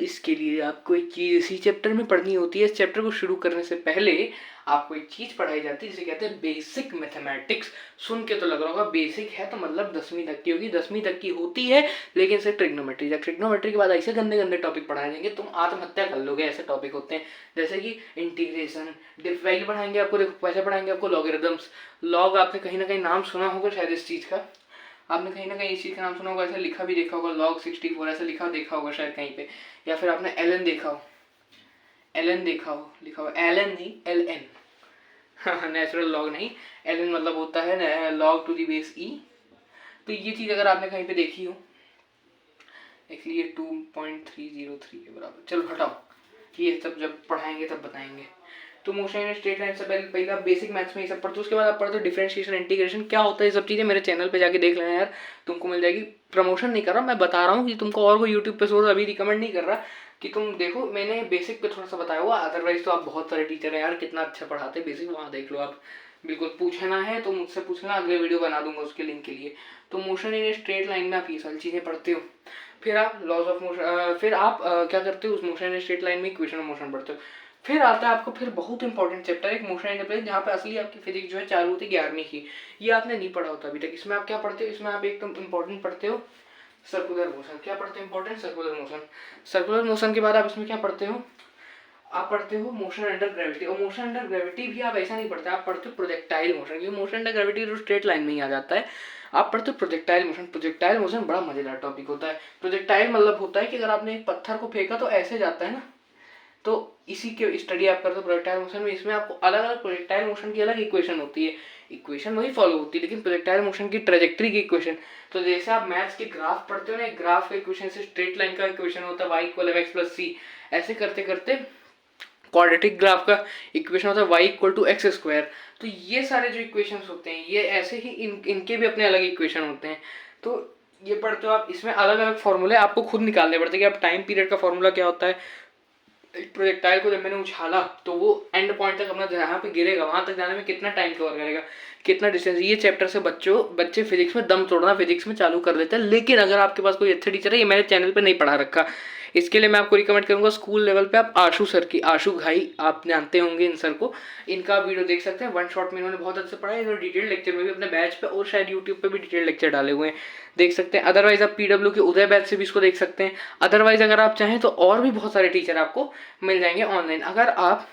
इसके लिए आपको एक चीज़ इसी चैप्टर में पढ़नी होती है। इस चैप्टर को शुरू करने से पहले आपको एक चीज़ पढ़ाई जाती है जिसे कहते हैं बेसिक मैथमेटिक्स। सुन के तो लग रहा होगा बेसिक है तो मतलब 10वीं तक की होगी, 10वीं तक की होती है, लेकिन सिर्फ ट्रिग्नोमेट्री। जब ट्रिग्नोमेट्री के बाद ऐसे गंदे गंदे टॉपिक पढ़ाए जाएंगे तुम आत्महत्या कर लोगे, ऐसे टॉपिक होते हैं। जैसे कि इंटीग्रेशन पहले पढ़ाएंगे आपको, देखो पैसे पढ़ाएंगे आपको लॉगरिदम्स। लॉग आपने कहीं ना कहीं नाम सुना होगा शायद इस चीज़ का, आपने कहीं ना कहीं इस चीज़ का नाम सुना होगा, ऐसा लिखा भी देखा होगा log 64 ऐसा लिखा देखा होगा शायद कहीं पे, या फिर आपने ln देखा हो, ln देखा हो, लिखा हो ln नहीं ln, नेचुरल लॉग नहीं, ln मतलब होता है log to the base e। तो ये चीज़ अगर आपने कहीं पे देखी हो, इसलिए 2.303 के बराबर, चलो हटाओ, ये सब जब पढ़ाएंगे तब बताएंगे। तो मोशन इन स्ट्रेट लाइन से पहले आप बेसिक मैथ्स में ये सब पढ़ते हो, उसके बाद आप पढ़ते हो डिफरेंशिएशन इंटीग्रेशन क्या होता है। ये सब चीज़ें मेरे चैनल पे जाके देख लेना यार, तुमको मिल जाएगी। प्रमोशन नहीं कर रहा, मैं बता रहा हूँ कि तुमको और कोई यूट्यूब पे सोर्स अभी रिकमेंड नहीं कर रहा कि तुम देखो, मैंने बेसिक पे थोड़ा सा बताया हुआ, अदरवाइज तो आप बहुत सारे टीचर हैं यार कितना अच्छा पढ़ाते हैं बेसिक, वहाँ देख लो आप। बिल्कुल पूछना है तो मुझसे पूछना, अगले वीडियो बना दूंगा उसके लिंक के लिए। तो मोशन इन स्ट्रेट लाइन में आप ये सारी चीज़ें पढ़ते हो, फिर आप लॉज ऑफ मोशन, फिर आप क्या करते हो उस मोशन इन स्ट्रेट लाइन में इक्वेशन ऑफ मोशन पढ़ते हो। फिर आता है आपको फिर बहुत इंपॉर्टेंट चैप्टर एक मोशन इन प्लेन, जहाँ पे असली आपकी फिजिक्स जो है चालू होती है 11वीं की। ये आपने नहीं पढ़ा होता अभी तक। इसमें आप क्या पढ़ते हो, इसमें आप एकदम इंपॉर्टेंट पढ़ते हो सर्कुलर मोशन। क्या पढ़ते हो important, circular motion. Circular motion के बाद आप इसमें क्या पढ़ते हो, आप पढ़ते हो मोशन अंडर ग्रेविटी। और मोशन अंडर ग्रेविटी भी आप ऐसा नहीं पढ़ते, आप पढ़ते हो प्रोजेक्टाइल मोशन, क्योंकि मोशन अंडर ग्रेविटी तो स्ट्रेट लाइन में ही आ जाता है। आप पढ़ते हो प्रोजेक्टाइल मोशन। प्रोजेक्टाइल मोशन बड़ा मजेदार टॉपिक होता है। प्रोजेक्टाइल मतलब होता है कि अगर आपने एक पत्थर को फेंका तो ऐसे जाता है ना, तो इसी के स्टडी आप करते हो प्रोजेक्टाइल मोशन में। इसमें आपको अलग अलग प्रोजेक्टाइल मोशन की अलग इक्वेशन होती है, इक्वेशन वही फॉलो होती है, लेकिन प्रोजेक्टाइल मोशन की ट्रेजेक्ट्री की इक्वेशन। तो जैसे आप मैथ्स के ग्राफ पढ़ते हो ना, एक ग्राफ का इक्वेशन से स्ट्रेट लाइन का इक्वेशन होता है y इक्वल mx प्लस सी, ऐसे करते करते क्वाड्रेटिक ग्राफ का इक्वेशन होता है y equal to x square. तो ये सारे जो इक्वेशंस होते हैं ये ऐसे ही इनके भी अपने अलग इक्वेशन होते हैं। तो ये पढ़ते हो आप, इसमें अलग अलग फॉर्मूले आपको खुद निकालने पड़ते हैं कि आप टाइम पीरियड का फॉर्मूला क्या होता है। एक प्रोजेक्टाइल को जब मैंने उछाला तो वो एंड पॉइंट तक अपना जहाँ पे गिरेगा वहां तक जाने में कितना टाइम कवर करेगा, कितना डिस्टेंस। ये चैप्टर से बच्चे फिजिक्स में दम तोड़ना फिजिक्स में चालू कर देते हैं। लेकिन अगर आपके पास कोई अच्छा टीचर है, ये मैंने चैनल पे नहीं पढ़ा रखा, इसके लिए मैं आपको रिकमेंड करूंगा स्कूल लेवल पे आप आशु सर की, आशु भाई आप जानते होंगे इन सर को, इनका वीडियो देख सकते हैं। वन शॉट में इन्होंने बहुत अच्छे पढ़ा है, इन्होंने डिटेल लेक्चर में भी अपने बैच पे और शायद यूट्यूब पे भी डिटेल लेक्चर डाले हुए हैं, देख सकते हैं। अदरवाइज आप पीडब्ल्यू के उदय बैच से भी इसको देख सकते हैं। अदरवाइज अगर आप चाहें तो और भी बहुत सारे टीचर आपको मिल जाएंगे ऑनलाइन। अगर आप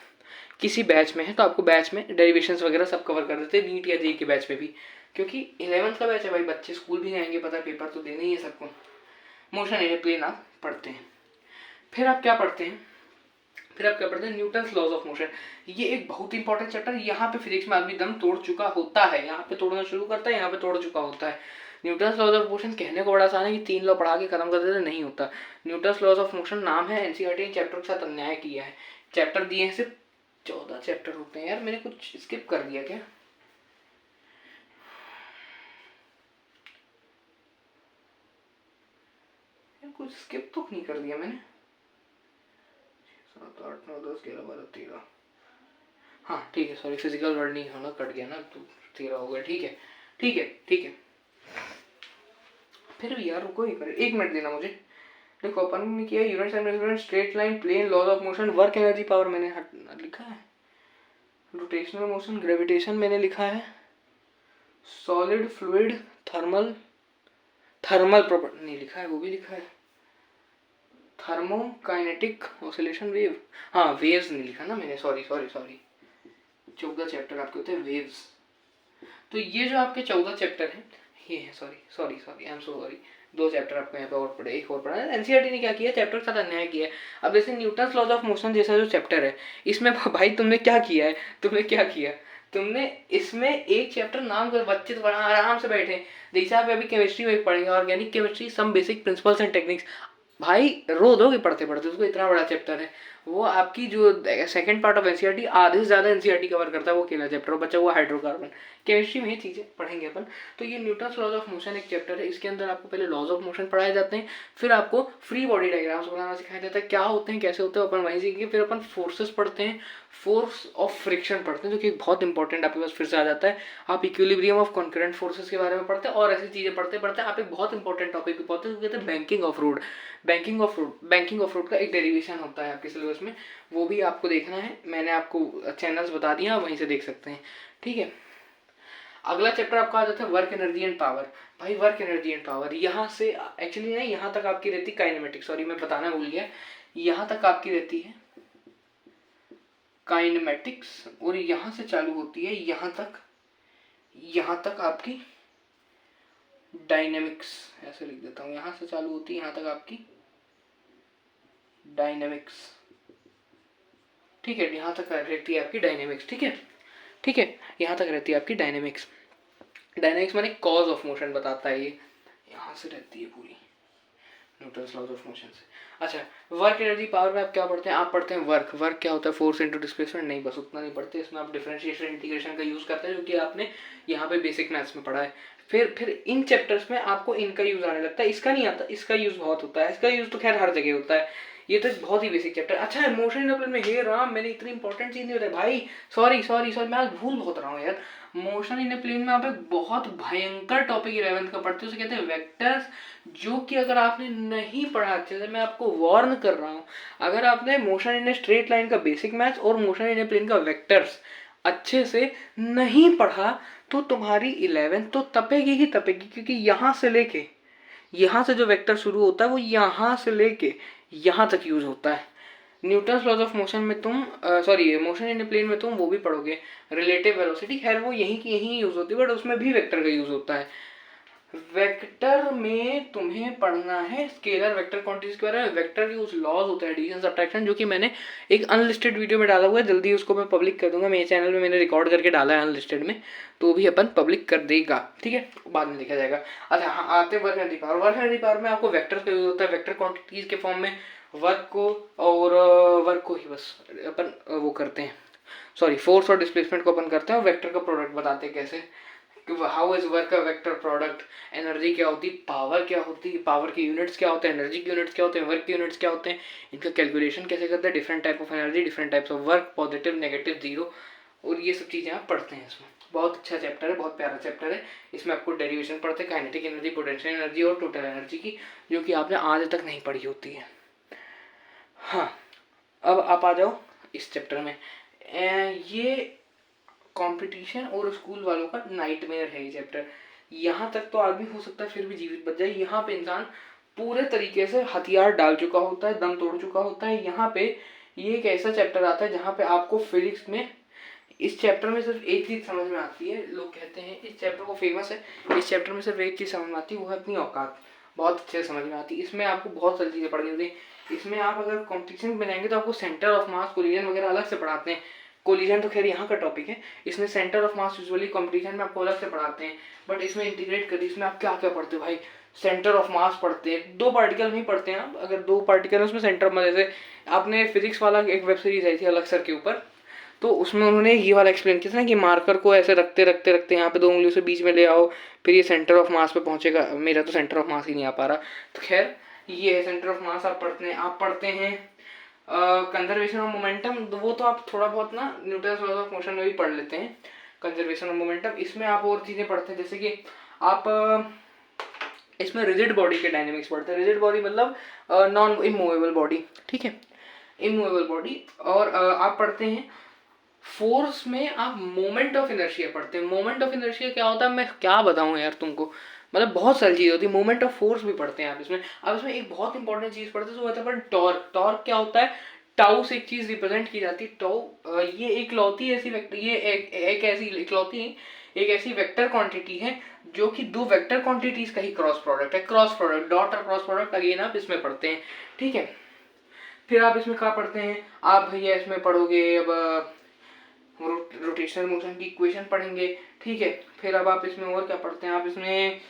किसी बैच में है तो आपको बैच में डेरिवेशंस वगैरह सब कवर कर देते हैं, नीट या जेईई के बैच में भी, क्योंकि 11th का बैच है भाई, बच्चे स्कूल भी जाएंगे, पता है पेपर तो देने ही है सबको। मोशन इन प्लेन आप पढ़ते हैं। फिर आप क्या पढ़ते हैं, न्यूटन्स लॉज ऑफ मोशन। ये एक बहुत इंपॉर्टेंट चैप्टर, यहाँ पे फिजिक्स में आदमी दम तोड़ चुका होता है, यहाँ पे तोड़ना शुरू करता है, यहाँ पे तोड़ चुका होता है। न्यूटन्स लॉज ऑफ मोशन कहने को बड़ा आसान है कि 3 लॉ पढ़ा के खत्म कर देते, नहीं होता। न्यूटन्स लॉज ऑफ मोशन नाम है, एनसीईआरटी ने चैप्टर के साथ अन्याय किया है। चैप्टर दिए हैं, सिर्फ 14 चैप्टर होते हैं। यार मैंने कुछ स्किप कर दिया क्या, कुछ स्किप तो नहीं कर दिया मैंने। 7 8 9 10 11 12 13, हाँ ठीक है, सॉरी फिजिकल वर्ड नहीं होना, कट गया ना, तो 13 हो गया, ठीक है। फिर भी यार रुको, एक मिनट देना मुझे। देखो अपन ने किया units and measurement, straight line, plane, laws of motion, work energy power मैंने लिखा है, रोटेशनल मोशन, ग्रेविटेशन मैंने लिखा है, सॉलिड फ्लूइड, थर्मल प्रॉपर्टी नहीं लिखा है, वो भी लिखा है, थर्मोकाइनेटिक ऑसिलेशन, वेव, हाँ वेव्स नहीं लिखा ना मैंने, सॉरी 14 चैप्टर आपके होते हैं वेव्स। तो ये जो आपके 14 चैप्टर हैं ये है, sorry I am so sorry, 2 chapter आपको यहाँ पे और पढ़े, एक और पढ़ा है। एनसीईआरटी ने क्या किया, चैप्टर के साथ अन्याय किया है। अब जैसे न्यूटन्स लॉज ऑफ मोशन जैसा जो चैप्टर है, इसमें भाई तुमने क्या किया है, तुमने इसमें एक चैप्टर नाम कर, बच्चे तो बड़ा आराम से बैठे हैं। जैसे आप अभी केमिस्ट्री में पढ़ेंगे organic chemistry some basic principles and techniques, भाई रो दोगे पढ़ते पढ़ते उसको, इतना बड़ा चैप्टर है वो। आपकी जो सेकंड पार्ट ऑफ एनसीईआरटी आधे से ज्यादा एनसीईआरटी कवर करता है वो अकेला चैप्टर, बचा हुआ हाइड्रोकार्बन। केमिस्ट्री में ये चीजें पढ़ेंगे अपन। तो ये न्यूटन्स लॉज ऑफ मोशन एक चैप्टर है, इसके अंदर आपको पहले लॉज ऑफ मोशन पढ़ाए जाते हैं, फिर आपको फ्री बॉडी डायग्राम्स बनाना सिखाया जाता है, क्या होते हैं कैसे होते हैं अपन वहीं सीखेंगे। फिर अपन फोर्सेस पढ़ते हैं, फोर्स ऑफ फ्रिक्शन पढ़ते हैं जो कि बहुत इंपॉर्टेंट आपके पास फिर से आ जाता है। आप इक्विलिब्रियम ऑफ कॉन्करेंट फोर्सेस के बारे में पढ़ते हैं, और ऐसी चीजें पढ़ते पढ़ते आप एक बहुत इंपॉर्टेंट टॉपिक पे पहुंचते हैं, कहते हैं banking of road. Banking of road का एक डेरिवेशन होता है आपके सिलेबस में, वो भी आपको देखना है। मैंने आपको चैनल्स बता दिया, आप वहीं से देख सकते हैं, ठीक है। अगला चैप्टर आपका आ जाता है वर्क एनर्जी एंड पावर। भाई वर्क एनर्जी एंड पावर यहाँ से एक्चुअली नहीं, यहाँ तक आपकी रहती काइनेमेटिक्स, सॉरी मैं बताना भूल गया, यहाँ तक आपकी रहती है काइनेमेटिक्स, और यहाँ से चालू होती है यहाँ तक आपकी डायनेमिक्स। ऐसे लिख देता हूँ, यहाँ से चालू होती है यहाँ तक आपकी डायनेमिक्स, ठीक है। यहाँ तक रहती है आपकी डायनेमिक्स, ठीक है, ठीक है, यहाँ तक रहती है आपकी डायनेमिक्स। डायनेमिक्स माने कॉज ऑफ मोशन बताता है ये, यहाँ से रहती है पूरी न्यूटन्स लॉज ऑफ मोशन से। अच्छा, वर्क एनर्जी पावर में आप क्या पढ़ते हैं? आप पढ़ते हैं वर्क क्या होता है, फोर्स इनटू डिस्प्लेसमेंट। नहीं, बस उतना नहीं पढ़ते, इसमें आप डिफरेंशिएशन इंटीग्रेशन का यूज करते हैं, जो कि आपने यहाँ पे बेसिक मैथ्स में पढ़ा है। फिर इन चैप्टर्स में आपको इनका यूज आने लगता है, इसका नहीं आता, इसका यूज बहुत होता है। इसका यूज तो खैर हर जगह होता है, ये तो बहुत ही बेसिक चैप्टर। अच्छा है मोशन इन प्लेन में, हे राम मैंने इतनी इंपॉर्टेंट चीज नहीं बताई भाई, सॉरी मैं आज भूल बहुत रहा हूँ यार। मोशन इन प्लेन में आप एक बहुत भयंकर टॉपिक 11th का पढ़ते हो, उसे कहते हैं वेक्टर्स, जो कि अगर आपने नहीं पढ़ा अच्छे से, मैं आपको वार्न कर रहा हूँ, अगर आपने मोशन इन स्ट्रेट लाइन का बेसिक मैथ्स और मोशन इन प्लेन का वेक्टर्स अच्छे से नहीं पढ़ा तो तुम्हारी 11th तो तपेगी ही तपेगी, क्योंकि यहाँ से जो वेक्टर शुरू होता है वो यहाँ से लेके यहाँ तक यूज होता है। न्यूटन्स लॉज ऑफ मोशन में तुम मोशन इन प्लेन में तुम वो भी पढ़ोगे, रिलेटिव वेलोसिटी, खैर वो यहीं की यहीं यूज होती है, बट उसमें भी वेक्टर का यूज होता है। वेक्टर में तुम्हें पढ़ना है स्केलर वेक्टर क्वांटिटीज के बारे में, वेक्टर के कुछ लॉज होते हैं एडिशन सब्ट्रैक्शन, जो कि मैंने एक अनलिस्टेड वीडियो में डाला हुआ है, जल्दी उसको मैं पब्लिक कर दूंगा, मेरे चैनल में मैंने रिकॉर्ड करके डाला है अनलिस्टेड में, तो भी अपन पब्लिक कर देगा, ठीक है, बाद में देखा जाएगा। अच्छा हाँ, आते हैं work energy power. Work energy power में आपको वेक्टर का यूज होता है, वेक्टर क्वांटिटीज के फॉर्म में वर्क को ही बस अपन वो करते हैं, फोर्स और डिस्प्लेसमेंट को अपन करते हैं, और वेक्टर का प्रोडक्ट बताते हैं कैसे, हाउ इज वर्क का वेक्टर प्रोडक्ट, एनर्जी क्या होती है, पावर क्या होती है, पावर की यूनिट्स क्या होते हैं, एनर्जी की यूनिट्स क्या होते हैं, वर्क की यूनिट्स क्या होते हैं, इनका कैलकुलेशन कैसे करते हैं, different type of energy, different types of work, positive negative zero, और ये सब चीज़ें आप पढ़ते हैं इसमें। बहुत अच्छा चैप्टर है, बहुत प्यारा चैप्टर है। इसमें आपको डेरिवेशन पढ़ते हैं काइनेटिक एनर्जी, पोटेंशियल एनर्जी और टोटल एनर्जी की, जो कि आपने आज तक नहीं पढ़ी होती है। हाँ, अब आप आ जाओ इस चैप्टर में। ये कंपटीशन और स्कूल वालों का नाइटमेयर है ये चैप्टर। यहाँ तक तो आदमी हो सकता है फिर भी जीवित बच जाए, यहाँ पे इंसान पूरे तरीके से हथियार डाल चुका होता है, दम तोड़ चुका होता है। यहाँ पे ये एक ऐसा चैप्टर आता है जहाँ पे आपको फिजिक्स में, इस चैप्टर में सिर्फ एक चीज समझ में आती है, लोग कहते हैं इस चैप्टर को फेमस है, इस चैप्टर में सिर्फ एक चीज समझ में आती है, वो है अपनी औकात, बहुत अच्छे से समझ में आती है। इसमें आपको बहुत सारी चीजें पढ़नी होती है। इसमें आप अगर कॉम्पिटिशन में जाएंगे तो आपको सेंटर ऑफ मास, कोलिजन वगैरह अलग से पढ़ाते हैं। कोलिजन तो खैर यहाँ का टॉपिक है, इसमें centre of mass usually competition में आपको अलग से पढ़ाते हैं, बट इसमें इंटीग्रेट करिए। इसमें आप क्या क्या पढ़ते हो भाई, सेंटर ऑफ मास पढ़ते हैं, 2 पार्टिकल नहीं पढ़ते हैं आप, अगर 2 पार्टिकल है उसमें सेंटर ऑफ मास, जैसे आपने फिजिक्स वाला एक वेब सीरीज आई थी अलग सर के ऊपर, तो उसमें उन्होंने ये वाला एक्सप्लेन किया था ना कि मार्कर को ऐसे रखते रखते रखते यहाँ पे 2 उंगलियों से बीच में ले आओ, फिर ये सेंटर ऑफ मास पे पहुंचेगा। मेरा तो सेंटर ऑफ मास ही नहीं आ पा रहा, तो खैर ये है सेंटर ऑफ मास। आप पढ़ते हैं कंजर्वेशन ऑफ मोमेंटम, वो तो आप थोड़ा बहुत ना न्यूटन्स लॉज ऑफ मोशन में भी पढ़ लेते हैं, कंजर्वेशन ऑफ मोमेंटम। इसमें आप और चीज़ें पढ़ते हैं, जैसे कि आप इसमें रिजिड बॉडी के डायनेमिक्स पढ़ते हैं। रिजिड बॉडी मतलब नॉन इमूवेबल बॉडी, ठीक है, इमूवेबल बॉडी। और आप पढ़ते हैं फोर्स में, आप मोमेंट ऑफ इनर्शिया पढ़ते हैं। मोमेंट ऑफ इनर्शिया क्या होता है मैं क्या बताऊं यार तुमको, मतलब बहुत सारी चीज़ होती है। मोमेंट ऑफ फोर्स भी पढ़ते हैं आप इसमें। अब इसमें एक बहुत इंपॉर्टेंट चीज़ पढ़ते हैं, जो होता है टॉर्क। टॉर्क क्या होता है, टाउ से एक चीज़ रिप्रेजेंट की जाती है। टाउ ये इकलौती ऐसी वेक्टर, ये एक ऐसी इकलौती एक ऐसी वेक्टर क्वांटिटी है जो कि 2 वेक्टर क्वांटिटीज का ही क्रॉस प्रोडक्ट है। क्रॉस प्रोडक्ट, डॉट और क्रॉस प्रोडक्ट अगेन आप इसमें पढ़ते हैं, ठीक है। फिर आप इसमें क्या पढ़ते हैं, आप भैया इसमें पढ़ोगे अब रोटेशनल मोशन की इक्वेशन पढ़ेंगे, ठीक है। फिर अब आप इसमें और क्या पढ़ते हैं, आप इसमें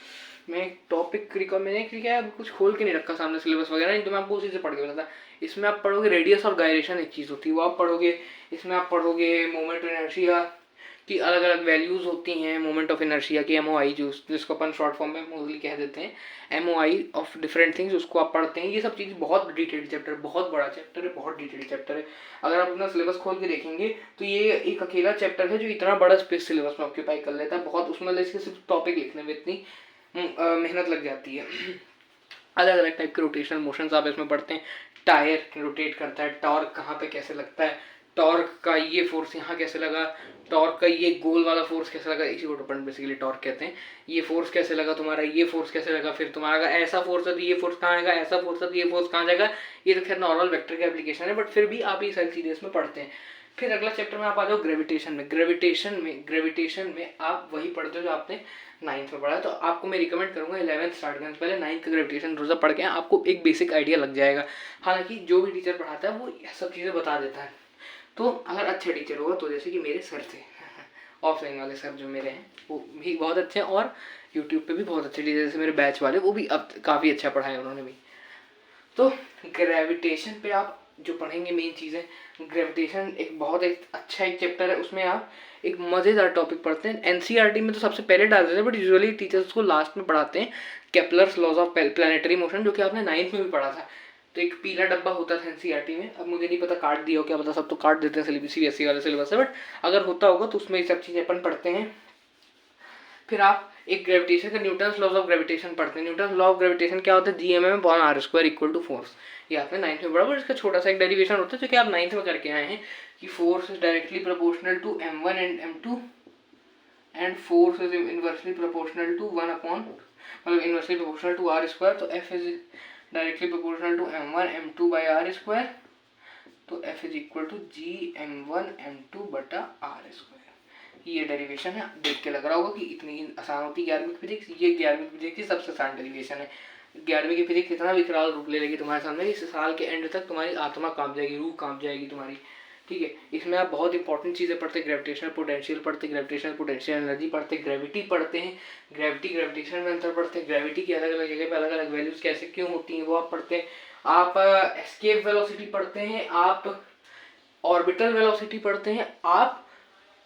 मैं टॉपिक मैंने क्या कुछ खोल के नहीं रखा सामने सिलेबस वगैरह, नहीं तो मैं आपको उसी से पढ़ के बताता। इसमें आप पढ़ोगे रेडियस और गायरेशन एक चीज़ होती है वो आप पढ़ोगे। इसमें आप पढ़ोगे मोमेंट ऑफ इनर्शिया की अलग अलग वैल्यूज़ होती हैं, मोमेंट ऑफ इनर्शिया की MOI जिसको अपन शॉर्ट फॉर्म में मोस्टली कह देते हैं, MOI ऑफ डिफरेंट थिंग्स, उसको आप पढ़ते हैं। ये सब चीज़ बहुत डिटेल्ड चैप्टर, बहुत बड़ा चैप्टर है, बहुत डिटेल्ड चैप्टर है। अगर आप अपना सिलेबस खोल के देखेंगे तो ये एक अकेला चैप्टर है जो इतना बड़ा स्पेस सिलेबस में ऑक्यूपाई कर लेता है। बहुत उसमें इसके सिर्फ टॉपिक लिखने में इतनी मेहनत लग जाती है। अलग अलग टाइप के रोटेशनल मोशंस आप इसमें पढ़ते हैं। टायर रोटेट करता है, टॉर्क कहाँ पे कैसे लगता है, टॉर्क का ये फोर्स यहाँ कैसे लगा, टॉर्क का ये गोल वाला फोर्स कैसे लगा, इसी को अपन बेसिकली टॉर्क कहते हैं। ये फोर्स कैसे लगा तुम्हारा, ये फोर्स कैसे लगा, फिर तुम्हारा ऐसा फोर्स है तो ये फोर्स कहाँ आएगा, ऐसा फोर्स है तो ये फोर्स कहाँ जाएगा। ये तो खैर नॉर्मल वेक्टर का एप्लीकेशन है, बट फिर भी आप ये सारी चीज़ें इसमें पढ़ते हैं। फिर अगला चैप्टर में आप आ जाओ ग्रेविटेशन में। ग्रेविटेशन में आप वही पढ़ते हो जो आपने 9th में पढ़ा है। तो आपको मैं रिकमेंड करूंगा 11th स्टार्ट करने से पहले 9th का ग्रेविटेशन रोज़ा पढ़ के आपको एक बेसिक आइडिया लग जाएगा। हालांकि जो भी टीचर पढ़ाता है वो सब चीज़ें बता देता है। तो अगर अच्छे टीचर होगा, तो जैसे कि मेरे सर थे ऑफलाइन वाले सर जो मेरे हैं वो भी बहुत अच्छे हैं, और यूट्यूब पे भी बहुत अच्छे टीचर जैसे मेरे बैच वाले, वो भी अब काफ़ी अच्छा पढ़ाए उन्होंने भी। तो ग्रेविटेशन पे आप जो पढ़ेंगे मेन चीज़ें, ग्रेविटेशन एक बहुत अच्छा एक चैप्टर है। उसमें आप एक मज़ेदार टॉपिक पढ़ते हैं। एनसीईआरटी में तो सबसे पहले डाल देते हैं, बट यूजुअली टीचर्स को लास्ट में पढ़ाते हैं Kepler's laws of planetary motion, जो कि आपने 9th में भी पढ़ा था। तो एक पीला डब्बा होता था एनसीईआरटी में, अब मुझे नहीं पता काट दिया हो क्या पता, सब तो काट देते हैं CBSE वाले सिलेबस से, बट अगर होता होगा तो उसमें ये सब चीज़ें अपन पढ़ते हैं। फिर आप एक ग्रेविटेशन का न्यूटन्स लॉज ऑफ ग्रेविटेशन पढ़ते हैं। न्यूटन्स लॉ ऑफ ग्रेविटेशन क्या होता है, Gmm/r² इक्वल टू फोर्स। ये आपने 9th में पढ़ा, बट इसका छोटा सा एक डेरिवेशन होता है जो कि आप 9th में करके आए हैं कि force is directly proportional to m1 and m2 and force is inversely proportional to 1 upon, मतलब इनवर्सली प्रोपोर्शनल टू r²। तो F is directly proportional to m1 m2 by r²। तो F is equal to Gm1 m2 बटा r²। ये डेरिवेशन है, देख के लग रहा होगा कि इतनी आसान होती है 11वीं की फिजिक्स। ये 11वीं की फिजिक्स की सबसे आसान डेरिवेशन है। 11वीं की फिजिक्स इतना विकराल रूप ले लेगी तुम्हारे सामने, इस साल के एंड तक तुम्हारी आत्मा कांप जाएगी, रूह कांप जाएगी तुम्हारी, ठीक है। इसमें आप बहुत इंपॉर्टेंट चीज़ें पढ़ते हैं, ग्रेविटेशनल पोटेंशियल पढ़ते, ग्रेविटेशनल पोटेंशियल एनर्जी पढ़ते, ग्रेविटी पढ़ते हैं, ग्रेविटेशन में अंतर पढ़ते हैं, ग्रेविटी की अलग अलग जगह पे अलग अलग वैल्यूज कैसे क्यों होती हैं वो आप पढ़ते हैं। आप एस्केप वेलोसिटी पढ़ते हैं, आप ऑर्बिटल वेलोसिटी पढ़ते हैं, आप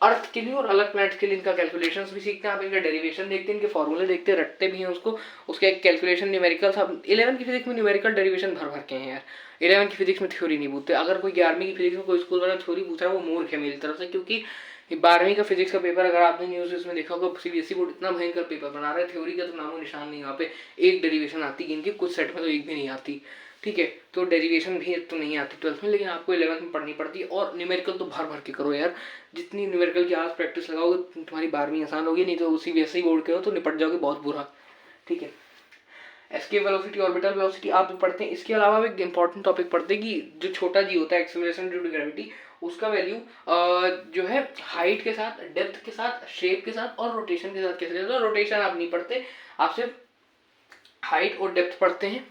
अर्थ के लिए और अलग प्लैनेट के लिए इनका कैलकुलेशंस भी सीखते हैं। आप इनका डेरिवेशन देखते हैं, इनके फॉर्मूले देखते हैं, रटते भी हैं उसको, उसके एक कैलकुलेशन न्यूमेरिकल सब। 11th की फिजिक्स में न्यूमेरिकल डेरिवेशन भर भर के हैं यार। 11th की फिजिक्स में थ्योरी नहीं पूछते। अगर कोई 11वीं की फिजिक्स में कोई स्कूल वाला थ्योरी पूछ रहा है वो मूर्ख है मेरी तरफ से, क्योंकि 12वीं का फिजिक्स का पेपर अगर आपने न्यूज़ इसमें देखा होगा, CBSE बोर्ड इतना भयंकर पेपर बना रहा है, थ्योरी का तो नामो निशान नहीं। यहाँ पे एक डेरिवेशन आती है इनकी, कुछ सेट में तो एक भी नहीं आती, ठीक है। तो डेरिवेशन भी तो नहीं आती 12th में, लेकिन आपको 11th में पढ़नी पड़ती है। और न्यूमेरिकल तो भर भर के करो यार, जितनी न्यूमेरिकल की आज प्रैक्टिस लगाओगे तुम्हारी 12वीं आसान होगी, नहीं तो CBSE बोर्ड के हो तो निपट जाओगे बहुत बुरा, ठीक है। एस्केप वेलोसिटी, ऑर्बिटल वेलोसिटी आप भी पढ़ते हैं। इसके अलावा एक इंपॉर्टेंट टॉपिक पढ़ते हैं कि जो छोटा जी होता है एक्सेलरेशन ड्यू टू ग्रेविटी, उसका वैल्यू जो है हाइट के साथ, डेप्थ के साथ, शेप के साथ और रोटेशन के साथ कैसे रहता है। रोटेशन आप नहीं पढ़ते, आप सिर्फ हाइट और डेप्थ पढ़ते हैं,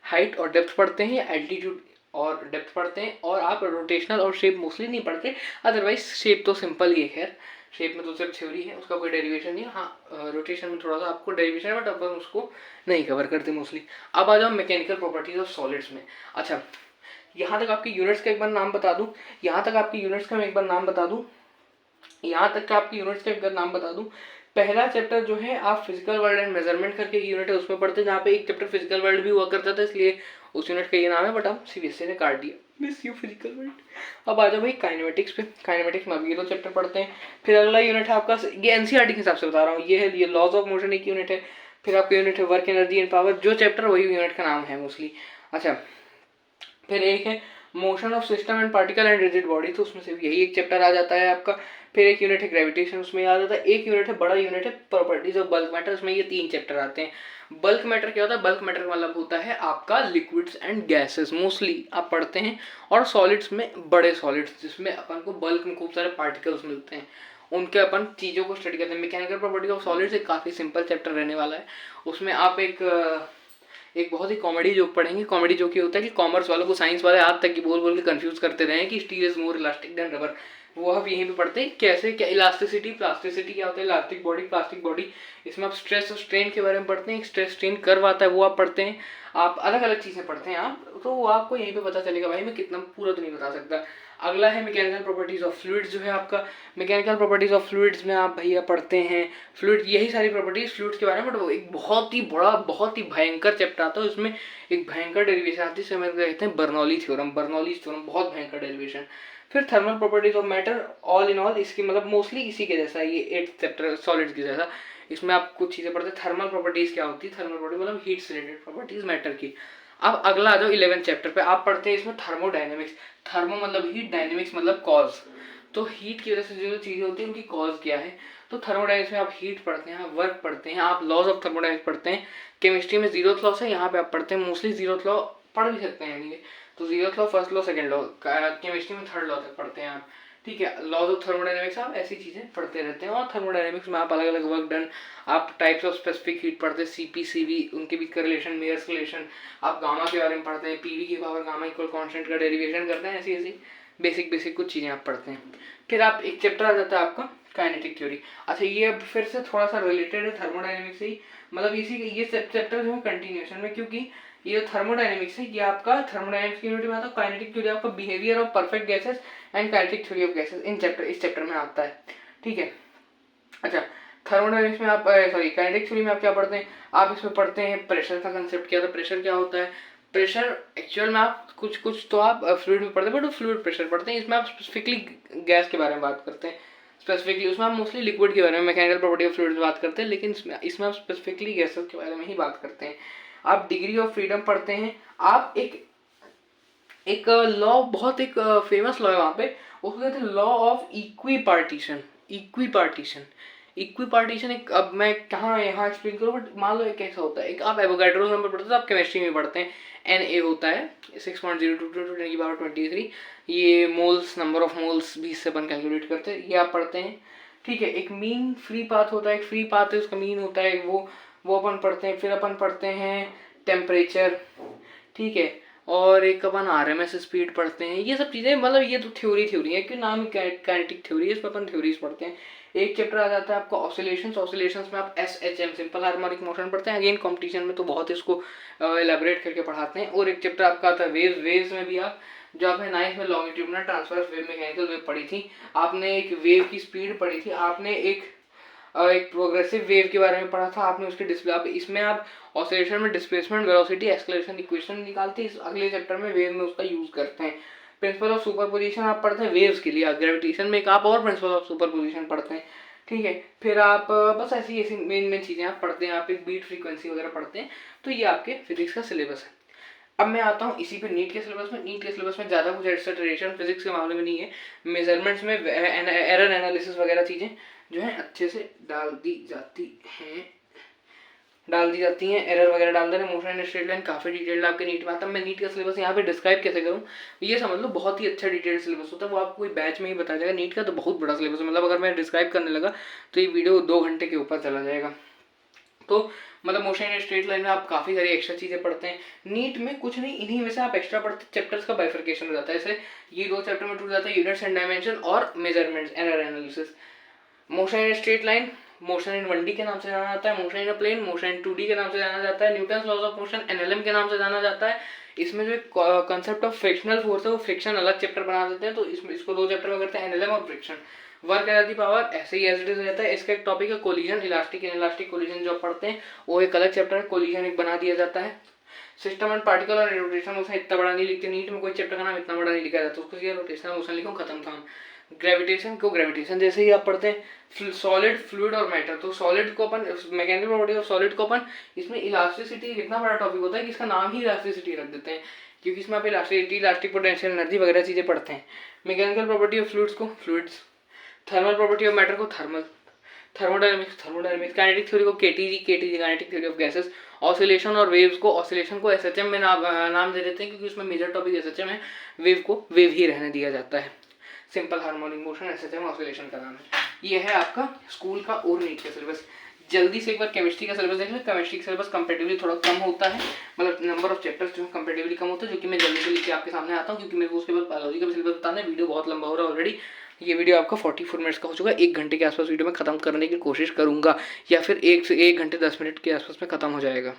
हाइट और डेप्थ पढ़ते हैं, एल्टीट्यूड और डेप्थ पढ़ते हैं, और आप रोटेशनल और शेप मोस्टली नहीं पढ़ते। अदरवाइज शेप तो सिंपल ही है, खैर शेप में तो सिर्फ थ्योरी है, उसका कोई डेरिवेशन नहीं है। हाँ रोटेशन में थोड़ा सा आपको डेरिवेशन है, बट अपन उसको नहीं कवर करते मोस्टली। अब आ जाओ मैकेनिकल प्रॉपर्टीज ऑफ सॉलिड्स में। अच्छा, यहाँ तक आपके यूनिट्स का एक बार नाम बता दूँ, यहाँ तक आपके यूनिट्स का मैं एक बार नाम बता दूँ, यहाँ तक का आपके यूनिट्स का एक बार नाम बता दूँ। पहला चैप्टर जो है आप फिजिकल वर्ल्ड एंड मेजरमेंट करके एक यूनिट है उसमें पढ़ते हैं, जहाँ पे एक चैप्टर फिजिकल वर्ल्ड भी हुआ करता था, इसलिए उस यूनिट का ये नाम है, बट अब CBSE ने काट दिया, मिस यू फिजिकल वर्ल्ड। अब आ जाओ भाई काइनेमेटिक्स पे। काइनेमेटिक्स में अब ये 2 चैप्टर पढ़ते हैं। फिर अगला यूनिट है आपका, ये NCERT के हिसाब से बता रहा हूँ, ये लॉज ऑफ मोशन एक यूनिट है। फिर आपका यूनिट है वर्क एनर्जी एंड पावर, जो चैप्टर वही यूनिट का नाम है मोस्टली। अच्छा, फिर एक है motion of system and particle and rigid body, तो उसमें से यही एक चैप्टर आ जाता है आपका। फिर एक यूनिट है ग्रेविटेशन, उसमें आ जाता है। एक यूनिट है बड़ा यूनिट है प्रॉपर्टीज ऑफ बल्क मैटर, उसमें ये 3 चैप्टर आते हैं। बल्क मैटर क्या होता है, बल्क मैटर मतलब होता है आपका लिक्विड्स एंड गैसेस मोस्टली आप पढ़ते हैं, और सॉलिड्स में बड़े सॉलिड्स जिसमें अपन को बल्क में खूब सारे पार्टिकल्स मिलते हैं, उनके अपन चीज़ों को स्टडी करते हैं। मैकेनिकल प्रॉपर्टीज ऑफ सॉलिड्स एक काफ़ी सिंपल चैप्टर रहने वाला है। उसमें आप एक एक बहुत ही कॉमेडी जोक पढ़ेंगे। कॉमेडी जोक ये होता है कि कॉमर्स वालों को साइंस वाले आज तक की बोल बोल के कंफ्यूज करते रहे कि steel is more elastic than rubber, वो आप यहीं पे पढ़ते हैं कैसे क्या इलास्टिसिटी प्लास्टिसिटी क्या होता है, इलास्टिक बॉडी प्लास्टिक बॉडी, इसमें आप स्ट्रेस और स्ट्रेन के बारे में पढ़ते हैं, स्ट्रेस स्ट्रेन कर्व आता है वो आप पढ़ते हैं, आप अलग अलग चीज़ें पढ़ते हैं आप, तो वो आपको यहीं पे पता चलेगा। भाई मैं कितना पूरा तो नहीं बता सकता। अगला है मैकेनिकल प्रॉपर्टीज ऑफ फ्लूइड्स, जो है आपका मैकेनिकल प्रॉपर्टीज ऑफ फ्लूइड्स में आप भैया पढ़ते हैं फ्लूइड, यही सारी प्रॉपर्टीज फ्लूइड्स के बारे में, बट वो एक बहुत ही बड़ा बहुत ही भयंकर चैप्टर आता है, उसमें एक भयंकर डेरिवेशन आती है, जिसे कहते हैं बर्नौली थ्योरम, बर्नौली थ्योरम बहुत भयंकर डेरिवेशन। फिर thermal properties of matter, all in all इसकी मतलब मोस्टली इसी के जैसा ये 8th चैप्टर सॉलिड्स के जैसा, इसमें आप कुछ चीज़ें पढ़ते हैं। थर्मल प्रॉपर्टीज क्या होती है, थर्मल प्रॉपर्टी मतलब हीट से रिलेटेड प्रॉपर्टीज मैटर की। अब अगला आ जाओ 11th चैप्टर पे, आप पढ़ते हैं इसमें थर्मोडायनेमिक्स, थर्मो मतलब हीट, डायनेमिक्स मतलब कॉज, तो हीट की वजह से जो चीज़ें होती हैं उनकी कॉज क्या है। तो थर्मोडायनेमिक्स में आप हीट पढ़ते हैं, आप वर्क पढ़ते हैं, आप लॉज ऑफ थर्मोडायनेमिक्स पढ़ते हैं। केमिस्ट्री में जीरोथ लॉ है, यहाँ पे आप पढ़ते हैं मोस्टली जीरोथ लॉ पढ़ भी सकते हैं नहीं, तो zeroth law, first law, second law, chemistry में थर्ड लॉ तक पढ़ते हैं आप, ठीक है। लॉज ऑफ थर्मोडायनेमिक्स आप ऐसी चीज़ें पढ़ते रहते हैं। और थर्मोडायनेमिक्स में आप अलग अलग वर्क डन, आप टाइप्स ऑफ स्पेसिफिक हीट पढ़ते हैं, सीपी सीवी उनके बीच का रिलेशन, मेयर्स रिलेशन, आप गामा के बारे में पढ़ते हैं, पीवी की पावर गामा इक्वल कांस्टेंट का डेरिवेशन करते हैं, ऐसी ऐसी बेसिक बेसिक कुछ चीज़ें आप पढ़ते हैं। फिर आप एक चैप्टर आ जाता है आपका काइनेटिक थ्योरी। अच्छा ये अब फिर से थोड़ा सा रिलेटेड है थर्मोडायनेमिक्स से ही, मतलब इसी ये चैप्टर जो है कंटिन्यूशन में, क्योंकि ये थर्मोडायनेमिक्स है, ये आपका थर्मोडायनेमिक्स की यूनिट में आता है। काइनेटिक थ्योरी आपका behaviour of perfect gases and kinetic theory of gases इस चैप्टर में आता है, ठीक है। अच्छा थर्मोडायनेमिक्स में आप सॉरी काइनेटिक थ्योरी में आप क्या पढ़ते हैं, आप इसमें पढ़ते हैं प्रेशर का कंसेप्ट क्या था, प्रेशर क्या होता है, प्रेशर एक्चुअल में आप कुछ कुछ तो आप फ्लूइड में पढ़ते हैं, बट फ्लूइड प्रेशर पढ़ते हैं, इसमें आप स्पेसिफिकली गैस के बारे में बात करते हैं, स्पेसिफिकली उसमें आप मोस्टली लिक्विड के बारे में मैकेनिकल प्रॉपर्टी ऑफ फ्लूइड बात करते हैं, लेकिन इसमें आप स्पेसिफिकली गैसेस के बारे में ही बात करते हैं। आप डिग्री ऑफ फ्रीडम पढ़ते हैं, आप एक लॉ, बहुत एक फेमस लॉ है वहाँ पे, उसको कहते हैं law of equi partition, equi partition, equi partition एक, अब मैं कहाँ यहाँ एक्सप्लेन करूँ, बट मान लो एक कैसा होता है, एक आप एवोगाड्रो नंबर पढ़ते हो, आप केमिस्ट्री में पढ़ते हैं, Na होता है 6.022 10 की पावर 23, ये मोल्स, नंबर ऑफ मोल्स भी इससे अपन कैलकुलेट करते हैं, ये आप पढ़ते हैं, ठीक है। एक मीन फ्री पाथ होता है, एक फ्री पाथ है उसका मीन होता है, वो अपन पढ़ते हैं। फिर अपन पढ़ते हैं टेम्परेचर, ठीक है, और एक अपन आरएमएस स्पीड पढ़ते हैं। ये सब चीज़ें मतलब ये तो थ्योरी है कि नाम काइनेटिक थ्योरी है, इसमें अपन थ्योरीज पढ़ते हैं। एक चैप्टर आ जाता है आपको ऑसिलेशंस, ऑसिलेशंस में आप एसएचएम सिंपल हार्मोनिक मोशन पढ़ते हैं, अगेन कंपटीशन में तो बहुत इसको एलाबोरेट करके पढ़ाते हैं। और एक चैप्टर आपका आता है वेव्स, वेव्स में भी आप जो आपने 9th में longitudinal transverse wave, mechanical wave पढ़ी थी, आपने एक वेव की स्पीड पढ़ी थी, आपने एक प्रोग्रेसिव वेव के बारे में पढ़ा था, आपने उसके डिस्प्ले, आप इसमें आप ऑसिलेशन में डिस्प्लेसमेंट, वेलोसिटी, एक्सेलरेशन इक्वेशन निकालते हैं, अगले चैप्टर में वेव में उसका यूज करते हैं। प्रिंसिपल ऑफ सुपरपोजिशन आप पढ़ते हैं वेव्स के लिए, ग्रेविटेशन में एक आप और प्रिंसिपल ऑफ सुपरपोजिशन पढ़ते हैं, ठीक है। फिर आप बस ऐसी ऐसी मेन मेन चीज़ें आप पढ़ते हैं, आप एक बीट फ्रीक्वेंसी वगैरह पढ़ते हैं। तो ये आपके फिजिक्स का सिलेबस है। अब मैं आता हूँ इसी पे नीट के सिलेबस में। नीट के सिलेबस में ज़्यादा कुछ एक्स्ट्रा फिजिक्स के मामले में नहीं है, मेजरमेंट्स में एरर एनालिसिस वगैरह चीज़ें जो है अच्छे से डाल दी जाती हैं, एरर वगैरह डाल देना। मोशन एंड स्ट्रेट लाइन काफ़ी डिटेल्ड आपके नीट में आता है। मैं नीट का सिलेबस यहाँ पे डिस्क्राइब कैसे करूँ, ये समझ लो बहुत ही अच्छा डिटेल्ड सिलेबस होता है, वो आपको कोई बैच में ही बता जाएगा। नीट का तो बहुत बड़ा सिलेबस है, मतलब अगर मैं डिस्क्राइब करने लगा तो ये वीडियो 2 घंटे के ऊपर चला जाएगा। तो मतलब मोशन एंड स्ट्रेट लाइन में आप काफ़ी सारी एक्स्ट्रा चीज़ें पढ़ते हैं। नीट में कुछ नहीं, इन्हीं में से आप एक्स्ट्रा पढ़ते, चैप्टर्स का बाइफर्केशन हो जाता है, जैसे ये 2 चैप्टर में टूट जाता है, यूनिट्स एंड डायमेंशन और measurements, error analysis. Motion and straight line motion in 1D के नाम से जाना जाता है, motion in a plane motion in 2D के नाम से जाना जाता है, Newton's laws of motion NLM के नाम से जाना जाता है। इसमें जो कंसेप्ट ऑफ फ्रिक्शनल फोर्स है वो फ्रिक्शन अलग चैप्टर बना देते हैं, तो इसको 2 चैप्टर में करते हैं, एनएलएम और फ्रिक्शन। वर्क एनर्जी पावर ऐसे ही एज इट इज रहता है। इसका एक टॉपिक है कोलिजन, इलास्टिक इनइलास्टिक कोलिजन जो पढ़ते हैं वो एक अलग चैप्टर है, कोलिजन एक बना दिया जाता है। सिस्टम एंड पार्टिकल और रोटेशन मोशन इतना बड़ा नहीं लिखते नीट में, कोई चैप्टर का नाम इतना बड़ा नहीं लिखा जाता, उसको सीधा रोटेशनल मोशन लिखो, खत्म काम। ग्रेविटेशन को ग्रेविटेशन जैसे ही आप पढ़ते हैं। सॉलिड, फ्लूइड और मैटर, तो सॉलिड को अपन मैकेनिकल प्रॉपर्टी ऑफ सॉलिड को अपन, इसमें इलास्टिसिटी इतना बड़ा टॉपिक होता है कि इसका नाम ही इलास्टिसिटी रख देते हैं, क्योंकि इसमें आप इलास्टिसिटी, इलास्टिक पोटेंशियल एनर्जी वगैरह चीज़ें पढ़ते हैं। मैकेनिकल प्रॉपर्टी ऑफ फ्लूइड्स को fluids, thermal property of matter को थर्मल, थर्मोडायनेमिक्स, काइनेटिक थ्योरी को KTG kinetic theory of gases, oscillation और वेव्स को, ऑसिलेशन को एसएचएम में नाम दे देते हैं क्योंकि उसमें मेजर टॉपिक एसएचएम है, वेव को वेव ही रहने दिया जाता है। Simple harmonic motion SHM oscillation का नाम है। ये है आपका स्कूल का और नीट का सिलेबस। जल्दी से एक बार केमिस्ट्री का सिलेबस देख लें। केमिस्ट्री का सिलेबस कंपेरेटिवली थोड़ा कम होता है, मतलब नंबर ऑफ चैप्टर्स जो है कंपेरेटिवली कम होता है, जो कि मैं जल्दी से लेके आपके सामने आता हूँ, क्योंकि मेरे को उसके बाद बायोलॉजी का सिलेबस बताना है। वीडियो बहुत लंबा हो रहा है ऑलरेडी। ये वीडियो आपका 44 मिनट्स का हो चुका है। 1 घंटे के आसपास वीडियो में खत्म करने की कोशिश करूंगा, या फिर 1 से 1 घंटे 10 मिनट के आसपास में खत्म हो जाएगा।